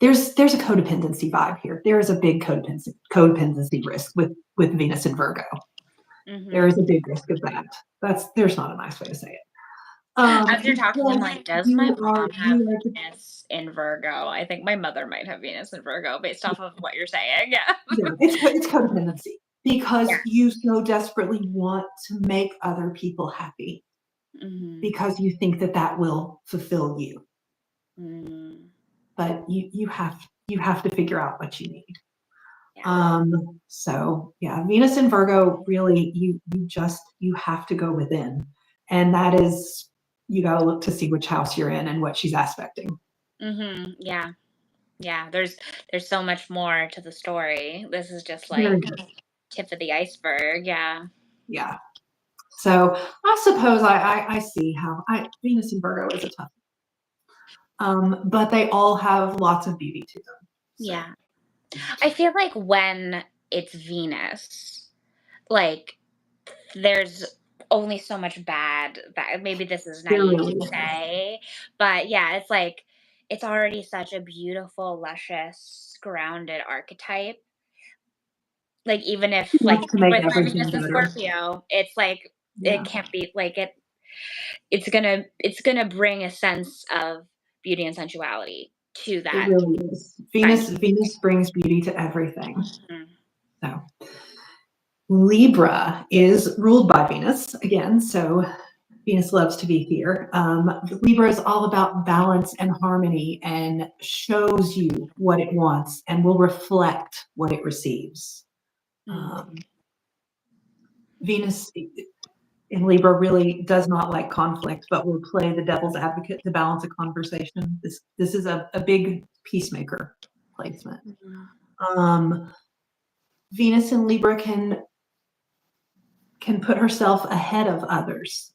there's a codependency vibe here. There is a big codependency risk with Venus in Virgo. There is a big risk of that. There's not a nice way to say it. As you're talking, I'm like, does my mom have Venus in Virgo? I think my mother might have Venus in Virgo based off of what you're saying. Yeah. It's codependency, because you so desperately want to make other people happy, because you think that will fulfill you. But you have to figure out what you need. So yeah, Venus in Virgo, really, you have to go within, and that is, you got to look to see which house you're in and what she's aspecting. Yeah. There's so much more to the story. This is just like tip of the iceberg. Yeah. So I suppose I see how Venus in Virgo is a tough one. But they all have lots of beauty to them. So. Yeah. I feel like when it's Venus, like, there's only so much bad that maybe this is naive to say, but yeah, it's like, it's already such a beautiful, luscious, grounded archetype. Like, even if like with my Venus in Scorpio, it's like it can't be like it's gonna bring a sense of beauty and sensuality to that. It really is. Venus brings beauty to everything. So Libra is ruled by Venus again, so Venus loves to be here. Libra is all about balance and harmony, and shows you what it wants and will reflect what it receives. Venus in Libra really does not like conflict, but will play the devil's advocate to balance a conversation. This is a big peacemaker placement. Venus in Libra can put herself ahead of others,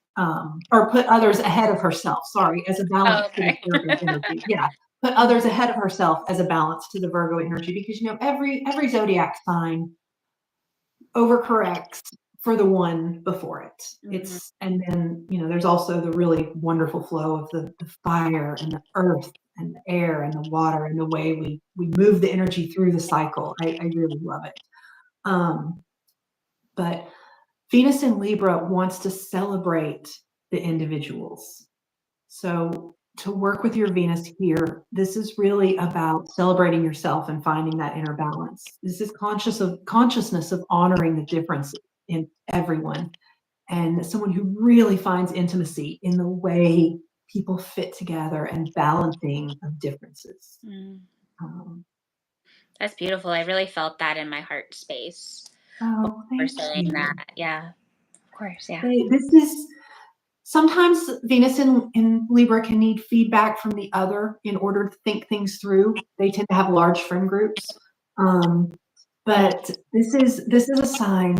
or put others ahead of herself. Sorry, as a balance to the Virgo energy. Yeah, put others ahead of herself as a balance to the Virgo energy, because every zodiac sign overcorrects for the one before it. And then there's also the really wonderful flow of the fire and the earth and the air and the water, and the way we move the energy through the cycle. I really love it. But Venus in Libra wants to celebrate the individuals. So to work with your Venus here, this is really about celebrating yourself and finding that inner balance. This is consciousness of honoring the differences. in everyone, and someone who really finds intimacy in the way people fit together and balancing of differences. That's beautiful. I really felt that in my heart space Oh, for thank saying you. that. Yeah, of course. Yeah. This is sometimes Venus in Libra can need feedback from the other in order to think things through. They tend to have large friend groups. But this is a sign.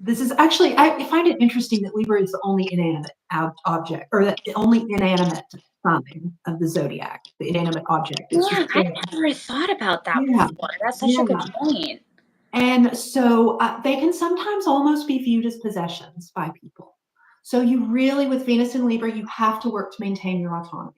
This is actually, I find it interesting that Libra is the only inanimate object, or the only inanimate sign of the zodiac. The inanimate object is the Yeah, I sun. never thought about that Yeah, before. That's such a good yeah. point. And so they can sometimes almost be viewed as possessions by people. So you really, with Venus and Libra, you have to work to maintain your autonomy.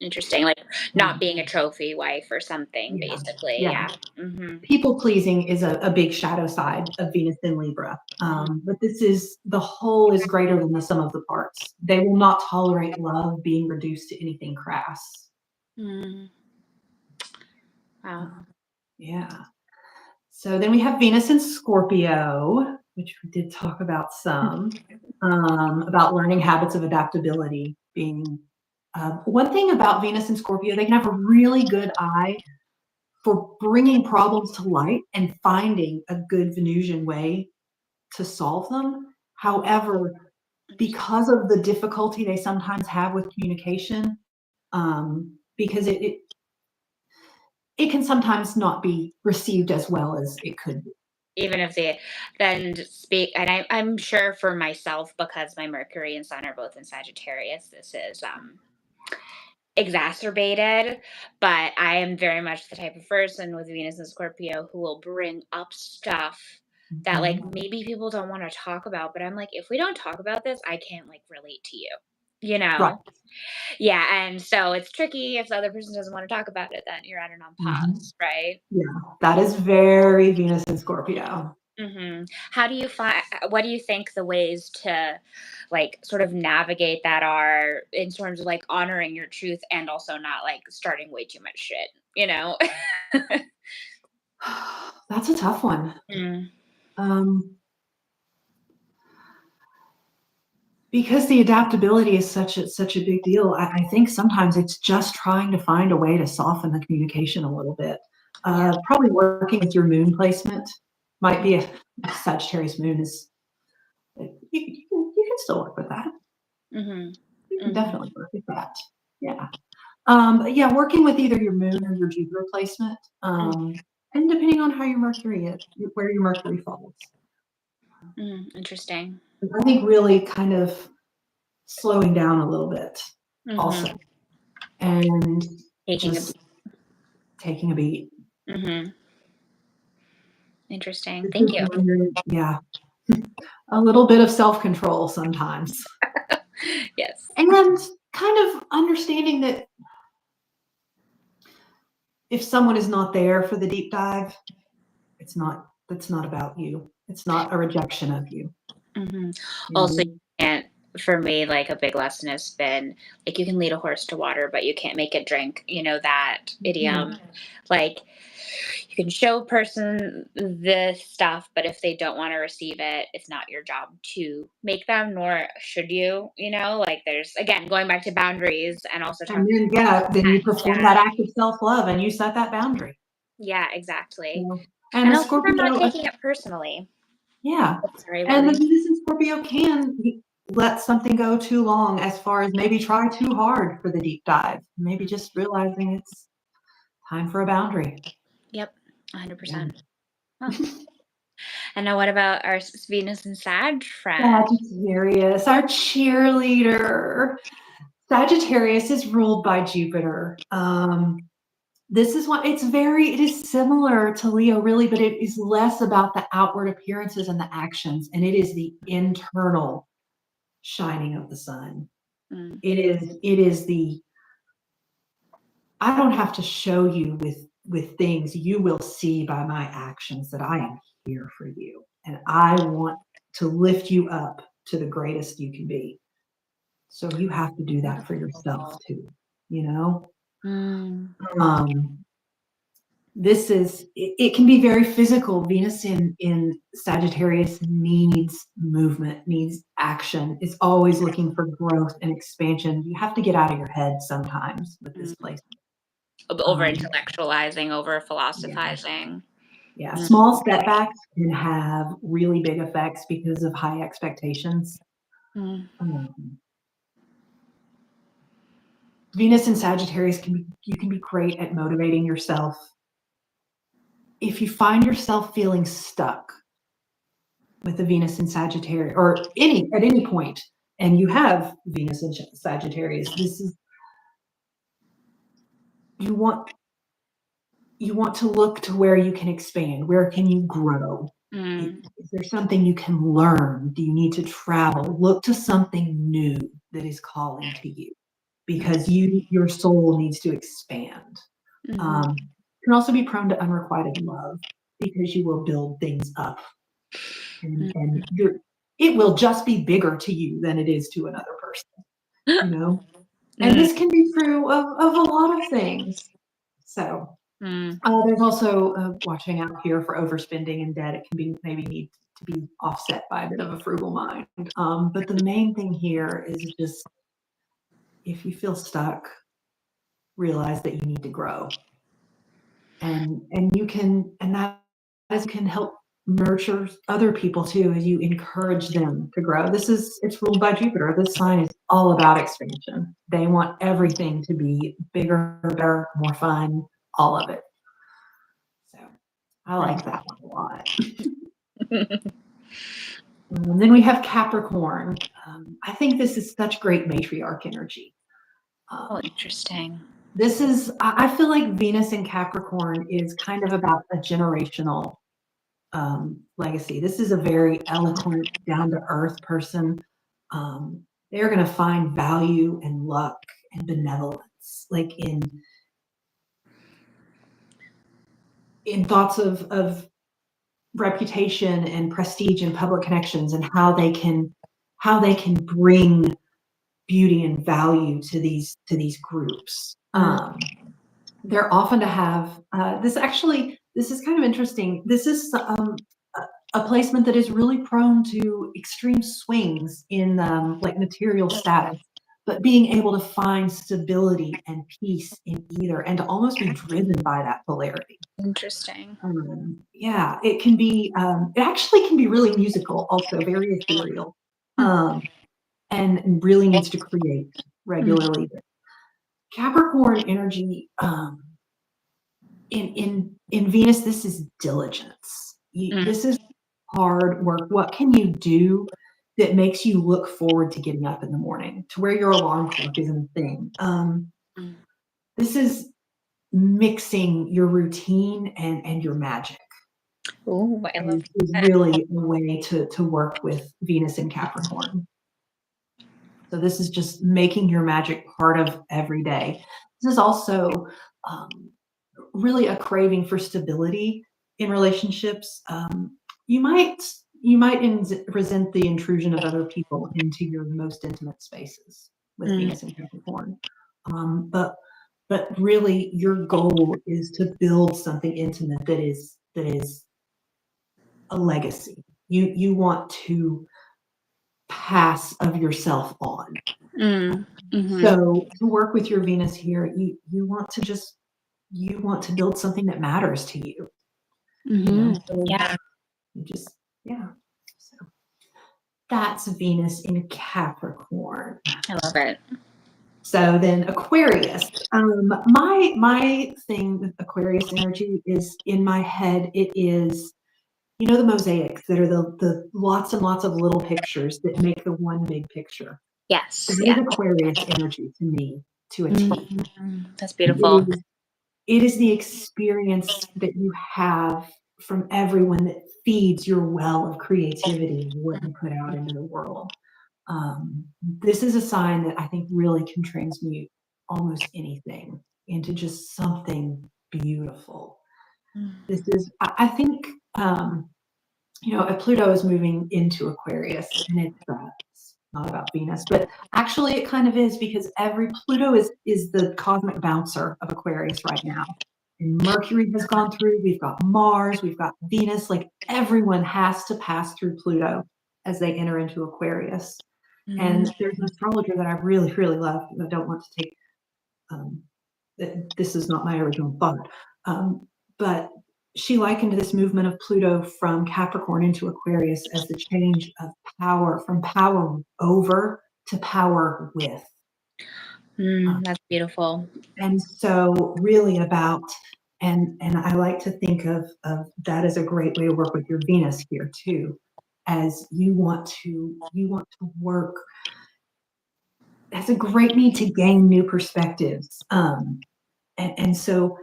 Interesting. Like Yeah, not being a trophy wife or something, yeah, basically. yeah. Yeah. Mm-hmm. People pleasing is a big shadow side of Venus in Libra. But this is, the whole is greater than the sum of the parts. They will not tolerate love being reduced to anything crass. Wow. Yeah. So then we have Venus in Scorpio, which we did talk about some, about learning habits of adaptability. Being one thing about Venus in Scorpio, they can have a really good eye for bringing problems to light and finding a good Venusian way to solve them. However, because of the difficulty they sometimes have with communication, because it can sometimes not be received as well as it could be. Even if they then speak, and I'm sure for myself, because my Mercury and Sun are both in Sagittarius, this is exacerbated. But I am very much the type of person with Venus and Scorpio who will bring up stuff that like maybe people don't want to talk about, but I'm like, if we don't talk about this, I can't like relate to you, you Right. know? Yeah, and so it's tricky if the other person doesn't want to talk about it, then you're at an impasse, right? Yeah, that is very Venus in Scorpio. How do you find? What do you think the ways to, like, sort of navigate that are in terms of like honoring your truth and also not like starting way too much shit? You know. That's a tough one. Mm, Because the adaptability is such a big deal. I think sometimes it's just trying to find a way to soften the communication a little bit. yeah. Probably working with your moon placement might be a Sagittarius moon is you can still work with that. Mm-hmm. You can Mm-hmm. definitely work with that. Yeah. Yeah, working with either your moon or your Jupiter placement, and depending on how your Mercury is, where your Mercury falls. Interesting. I think really kind of slowing down a little bit also, and Taking a. just taking a beat. Interesting. This Thank is you. yeah, a little bit of self-control sometimes. Yes. And kind of understanding that if someone is not there for the deep dive, that's not about you. It's not a rejection of you. Also, know? you can't. For me, like a big lesson has been like you can lead a horse to water, but you can't make it drink. You know that idiom. Like you can show a person this stuff, but if they don't want to receive it, it's not your job to make them, nor should you. You know, like there's again going back to boundaries and also And talking. then, yeah, then you perform Yeah, that act of self-love and you set that boundary. yeah, exactly. And And a also, I'm not Scorpio, taking it personally. yeah. Oh, sorry, what And were the you? Venus in Scorpio can let something go too long, as far as maybe try too hard for the deep dive. Maybe just realizing it's time for a boundary. Yep, 100%. Oh. And now, what about our Venus and Sag friend? Sagittarius, our cheerleader. Sagittarius is ruled by Jupiter. This is what it is similar to Leo, really, but it is less about the outward appearances and the actions, and it is the internal shining of the sun. Mm. It is the, I don't have to show you with things. You will see by my actions that I am here for you, and I want to lift you up to the greatest you can be. So you have to do that for yourself too, you know? Mm. Um, it can be very physical. Venus in Sagittarius needs movement, needs action. It's always looking for growth and expansion. You have to get out of your head sometimes with this place. Over intellectualizing, over Yeah. philosophizing. Yeah, small setbacks can have really big effects because of high expectations. Venus in Sagittarius you can be great at motivating yourself. If you find yourself feeling stuck with the Venus in Sagittarius, or at any point, and you have Venus in Sagittarius, you want to look to where you can expand. Where can you grow? Is there something you can learn? Do you need to travel? Look to something new that is calling to you, because your soul needs to expand. You can also be prone to unrequited love, because you will build things up, and it will just be bigger to you than it is to another person. And this can be true of a lot of things. So there's also watching out here for overspending and debt. It can maybe need to be offset by a bit of a frugal mind. But the main thing here is just, if you feel stuck, realize that you need to grow. And that can help nurture other people too, as you encourage them to grow. It's ruled by Jupiter. This sign is all about expansion. They want everything to be bigger, better, more fun, all of it. So I like that one a lot. Then we have Capricorn. I think this is such great matriarch energy. Interesting. I feel like Venus in Capricorn is kind of about a generational legacy. This is a very eloquent, down-to-earth person. They're going to find value and luck and benevolence, like in thoughts of reputation and prestige and public connections, and how they can bring beauty and value to these groups. They're often to have this is kind of interesting. This is a placement that is really prone to extreme swings in like material status, but being able to find stability and peace in either, and to almost be driven by that polarity. Interesting. Yeah, it can be. It actually can be really musical, also very ethereal, and really needs to create regularly. Capricorn energy in Venus, this is diligence. This is hard work. What can you do that makes you look forward to getting up in the morning, to where your alarm clock isn't a thing? This is mixing your routine and your magic. Oh, I love that. It's really a way to work with Venus in Capricorn. So this is just making your magic part of every day. This is also really a craving for stability in relationships. You might resent the intrusion of other people into your most intimate spaces with Venus and Capricorn. But really, your goal is to build something intimate that is a legacy. You want to pass of yourself on. So to work with your Venus here, you want to build something that matters to you. So that's Venus in Capricorn. I love it. So then Aquarius. My thing with Aquarius energy is, in my head, it is, the mosaics that are the lots and lots of little pictures that make the one big picture. Yes. That is Aquarius energy to me, to a T. That's beautiful. It is the experience that you have from everyone that feeds your well of creativity, what you put out into the world. This is a sign that I think really can transmute almost anything into just something beautiful. This is, I think, Pluto is moving into Aquarius, and it's not about Venus, but actually it kind of is, because Pluto is the cosmic bouncer of Aquarius right now. and Mercury has gone through, we've got Mars, we've got Venus, like everyone has to pass through Pluto as they enter into Aquarius. And there's an astrologer that I really, really love. I don't want to take, this is not my original thought, but she likened this movement of Pluto from Capricorn into Aquarius as the change of power, from power over to power with. That's beautiful. And so really about, and I like to think of that as a great way to work with your Venus here too, as you want to work, has a great need to gain new perspectives. And so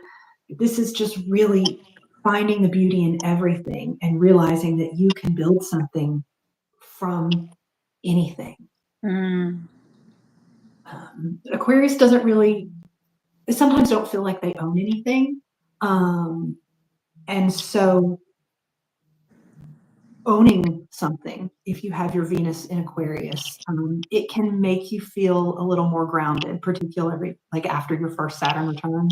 this is just really finding the beauty in everything and realizing that you can build something from anything. Aquarius doesn't really, they sometimes don't feel like they own anything. And so owning something, if you have your Venus in Aquarius, it can make you feel a little more grounded, particularly like after your first Saturn return.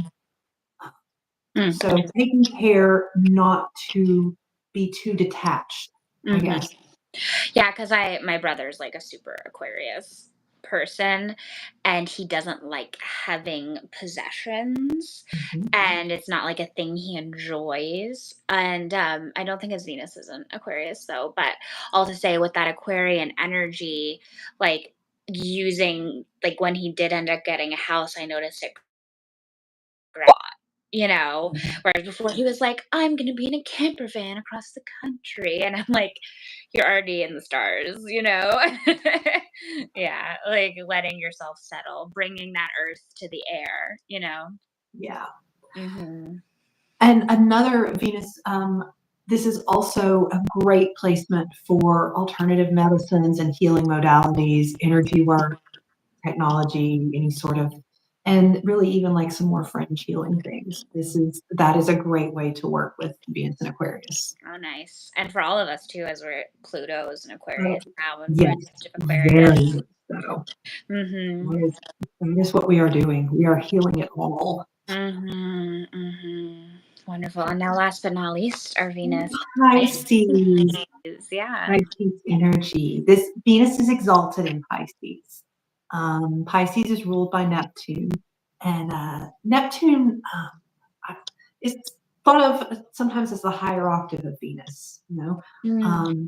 So taking care not to be too detached, I guess. Yeah, because my brother's like a super Aquarius person, and he doesn't like having possessions, and it's not like a thing he enjoys. And I don't think his Venus is an Aquarius though, but all to say with that Aquarian energy, like using, like when he did end up getting a house, I noticed it grew a lot, you know, whereas before he was like, I'm gonna be in a camper van across the country, and I'm like, you're already in the stars, you know. Yeah, like letting yourself settle, bringing that earth to the air, you know. Yeah. Mm-hmm. And another Venus, this is also a great placement for alternative medicines and healing modalities, energy work, technology, any sort of, and really even like some more fringe healing things. That is a great way to work with Venus and Aquarius. Oh, nice. And for all of us too, as we're Pluto's and Aquarius now, and Yes, of Aquarius. very much so. Mm-hmm. That is what we are doing. We are healing it all. Mm-hmm. Mm-hmm. Wonderful. And now, last but not least, our Venus. Pisces. Yeah. Pisces energy. This Venus is exalted in Pisces. Pisces is ruled by Neptune, and Neptune is thought of sometimes as the higher octave of Venus. You know,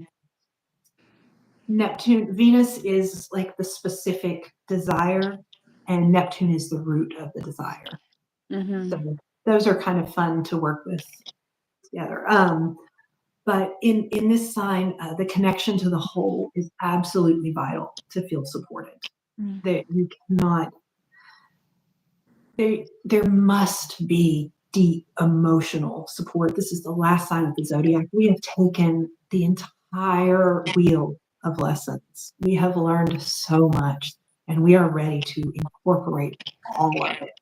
Neptune, Venus is like the specific desire, and Neptune is the root of the desire. So those are kind of fun to work with together. But in this sign, the connection to the whole is absolutely vital to feel supported. That you cannot. There must be deep emotional support. This is the last sign of the zodiac. We have taken the entire wheel of lessons. We have learned so much, and we are ready to incorporate all of it.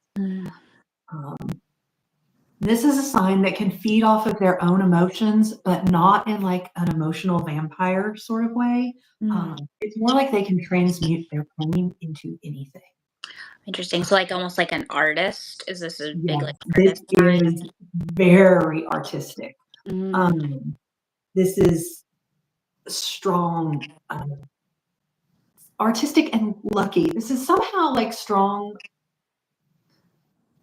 This is a sign that can feed off of their own emotions, but not in like an emotional vampire sort of way. It's more like they can transmute their pain into anything. Interesting. So, like almost like an artist. Is this a big like This artist sign? is very artistic. This is strong, artistic and lucky. This is somehow like strong.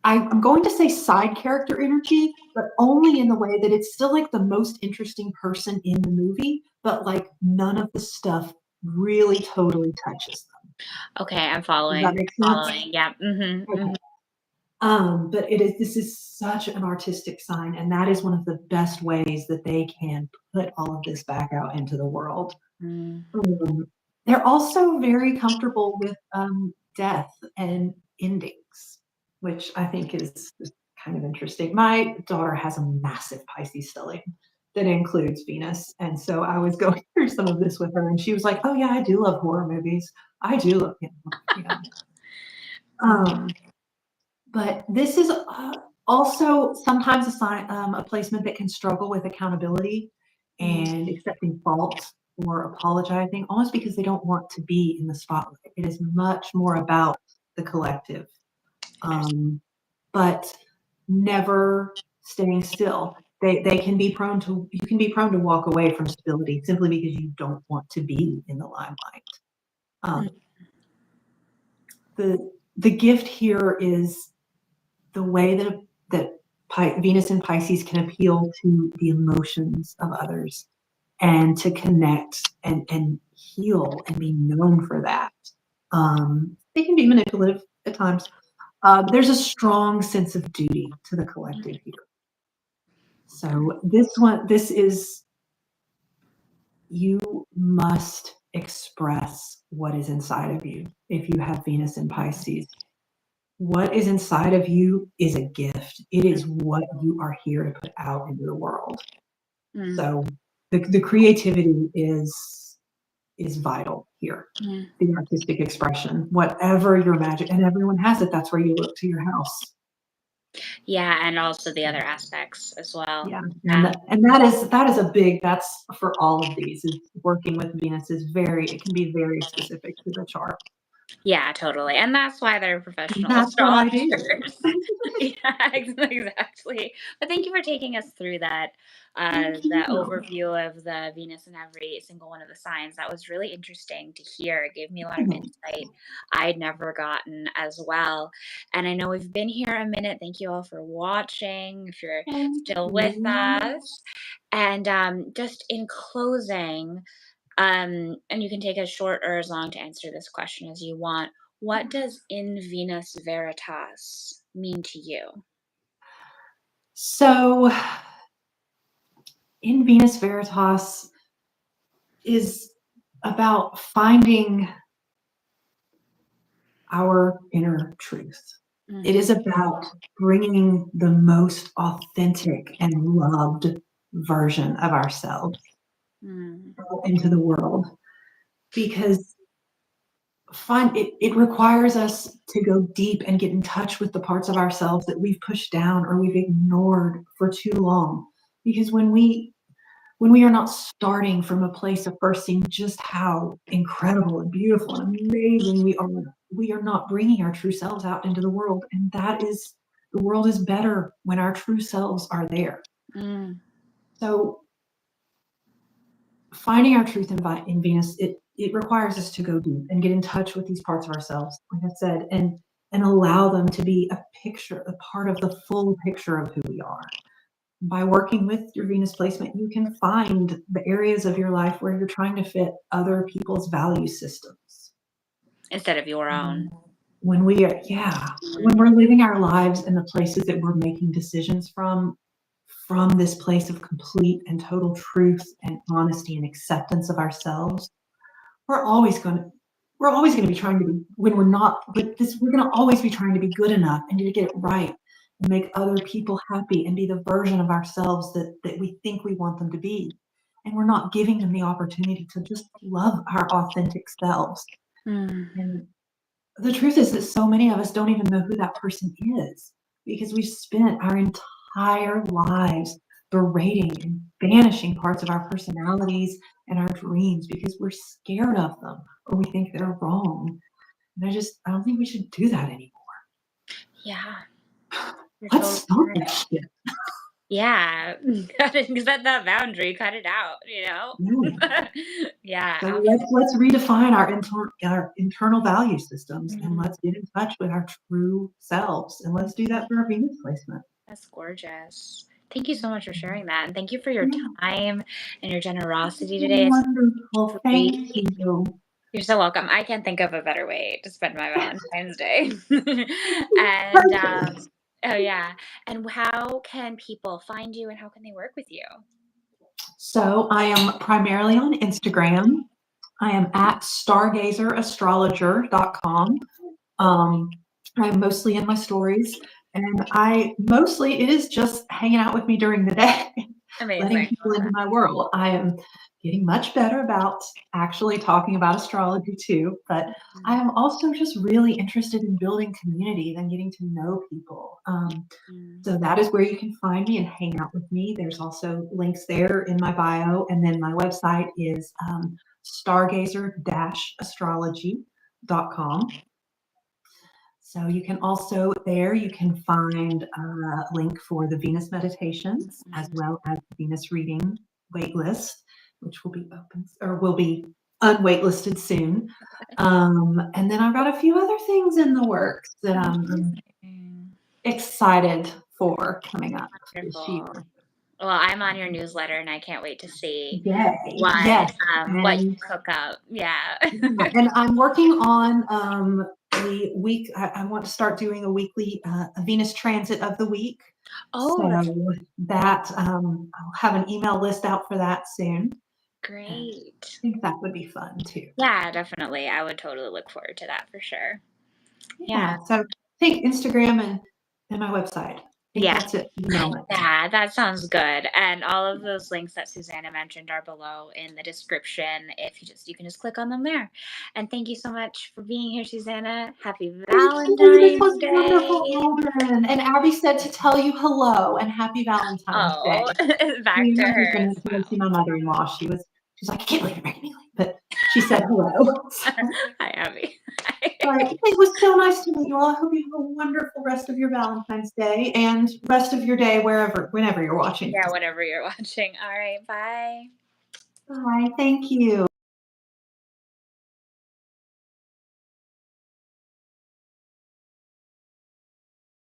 I'm going to say side character energy, but only in the way that it's still like the most interesting person in the movie, but like none of the stuff really totally touches them. Okay, I'm following. Does that make sense? Following. Yeah. Okay. But this is such an artistic sign, and that is one of the best ways that they can put all of this back out into the world. They're also very comfortable with death and endings, which I think is kind of interesting. My daughter has a massive Pisces stellium that includes Venus, and so I was going through some of this with her, and she was like, "Oh yeah, I do love horror movies. I do love, you know." But this is also sometimes a sign, a placement that can struggle with accountability and accepting fault or apologizing, almost because they don't want to be in the spotlight. It is much more about the collective. But never staying still. They can be prone to, you can be prone to walk away from stability simply because you don't want to be in the limelight. The gift here is the way that Venus in Pisces can appeal to the emotions of others and to connect and heal and be known for that. They can be manipulative at times. There's a strong sense of duty to the collective here. So this is, you must express what is inside of you if you have Venus in Pisces. What is inside of you is a gift. It is what you are here to put out into the world. So the creativity is vital here. The artistic expression, whatever your magic, and everyone has it. That's where you look to your house. Yeah, and also the other aspects as well. Yeah, and that is a big, that's for all of these, is working with Venus is it can be very specific to the chart. Yeah, totally. And that's why they're professional That's what I do. astrologers. Yeah, exactly. But thank you for taking us through that, the overview of the Venus in every single one of the signs. That was really interesting to hear. It gave me a lot of insight I'd never gotten as well. And I know we've been here a minute. Thank you all for watching, if you're still with us. And just in closing, and you can take as short or as long to answer this question as you want. What does In Venus Veritas mean to you? So, In Venus Veritas is about finding our inner truth. It is about bringing the most authentic and loved version of ourselves into the world, because it requires us to go deep and get in touch with the parts of ourselves that we've pushed down or we've ignored for too long. Because when we are not starting from a place of first seeing just how incredible and beautiful and amazing we are not bringing our true selves out into the world. And the world is better when our true selves are there. So finding our truth in Venus, it requires us to go deep and get in touch with these parts of ourselves, like I said, and allow them to be a part of the full picture of who we are. By working with your Venus placement, you can find the areas of your life where you're trying to fit other people's value systems instead of your own. When we're living our lives in the places that we're making decisions from this place of complete and total truth and honesty and acceptance of ourselves, we're always going to be trying to be, when we're not with this, we're going to always be trying to be good enough and to get it right and make other people happy and be the version of ourselves that we think we want them to be. And we're not giving them the opportunity to just love our authentic selves. And the truth is that so many of us don't even know who that person is, because we've spent our entire lives berating and banishing parts of our personalities and our dreams because we're scared of them or we think they're wrong. And I don't think we should do that anymore. Yeah. Let's stop that shit. Yeah. Set that boundary, cut it out, Yeah. So let's redefine our internal value systems and let's get in touch with our true selves. And let's do that for our Venus placement. That's gorgeous. Thank you so much for sharing that. And thank you for your time and your generosity today. Wonderful. Thank you. You're so welcome. I can't think of a better way to spend my Valentine's Day. And oh yeah. And how can people find you and how can they work with you? So I am primarily on Instagram. I am at stargazerastrologer.com. I'm mostly in my stories, and it is just hanging out with me during the day. Amazing. Letting people into my world. I am getting much better about actually talking about astrology too, but I am also just really interested in building community and getting to know people. So that is where you can find me and hang out with me. There's also links there in my bio, and then my website is stargazer-astrology.com. So you can also there you can find a link for the Venus meditations as well as the Venus reading waitlist, which will be open or will be unwaitlisted soon. And then I've got a few other things in the works that I'm excited for coming up this year. Wonderful. Well, I'm on your newsletter and I can't wait to see Yay. what Yes. what you And, cook up. Yeah. and I'm working on the week. I want to start doing a weekly a Venus transit of the week. Oh, that's So that I'll have an email list out for that soon. great. I think that would be fun too. Yeah, definitely. I would totally look forward to that for sure. Yeah. So I think Instagram and my website. I think Yeah. that's it for the moment. Yeah, that sounds good. And all of those links that Susannah mentioned are below in the description. If you can just click on them there. And thank you so much for being here, Susannah. Happy Thank you. This Valentine's was Day. wonderful, Alden. And Abby said to tell you hello and happy Valentine's Day. Oh, back Me and to my her husband as went to go see well. my mother-in-law. She's like, I can't believe you're making me late. But she said hello. Hi, Abby. But it was so nice to meet you all. I hope you have a wonderful rest of your Valentine's Day and rest of your day whenever you're watching. Yeah, whatever you're watching. All right, bye. Bye. Thank you.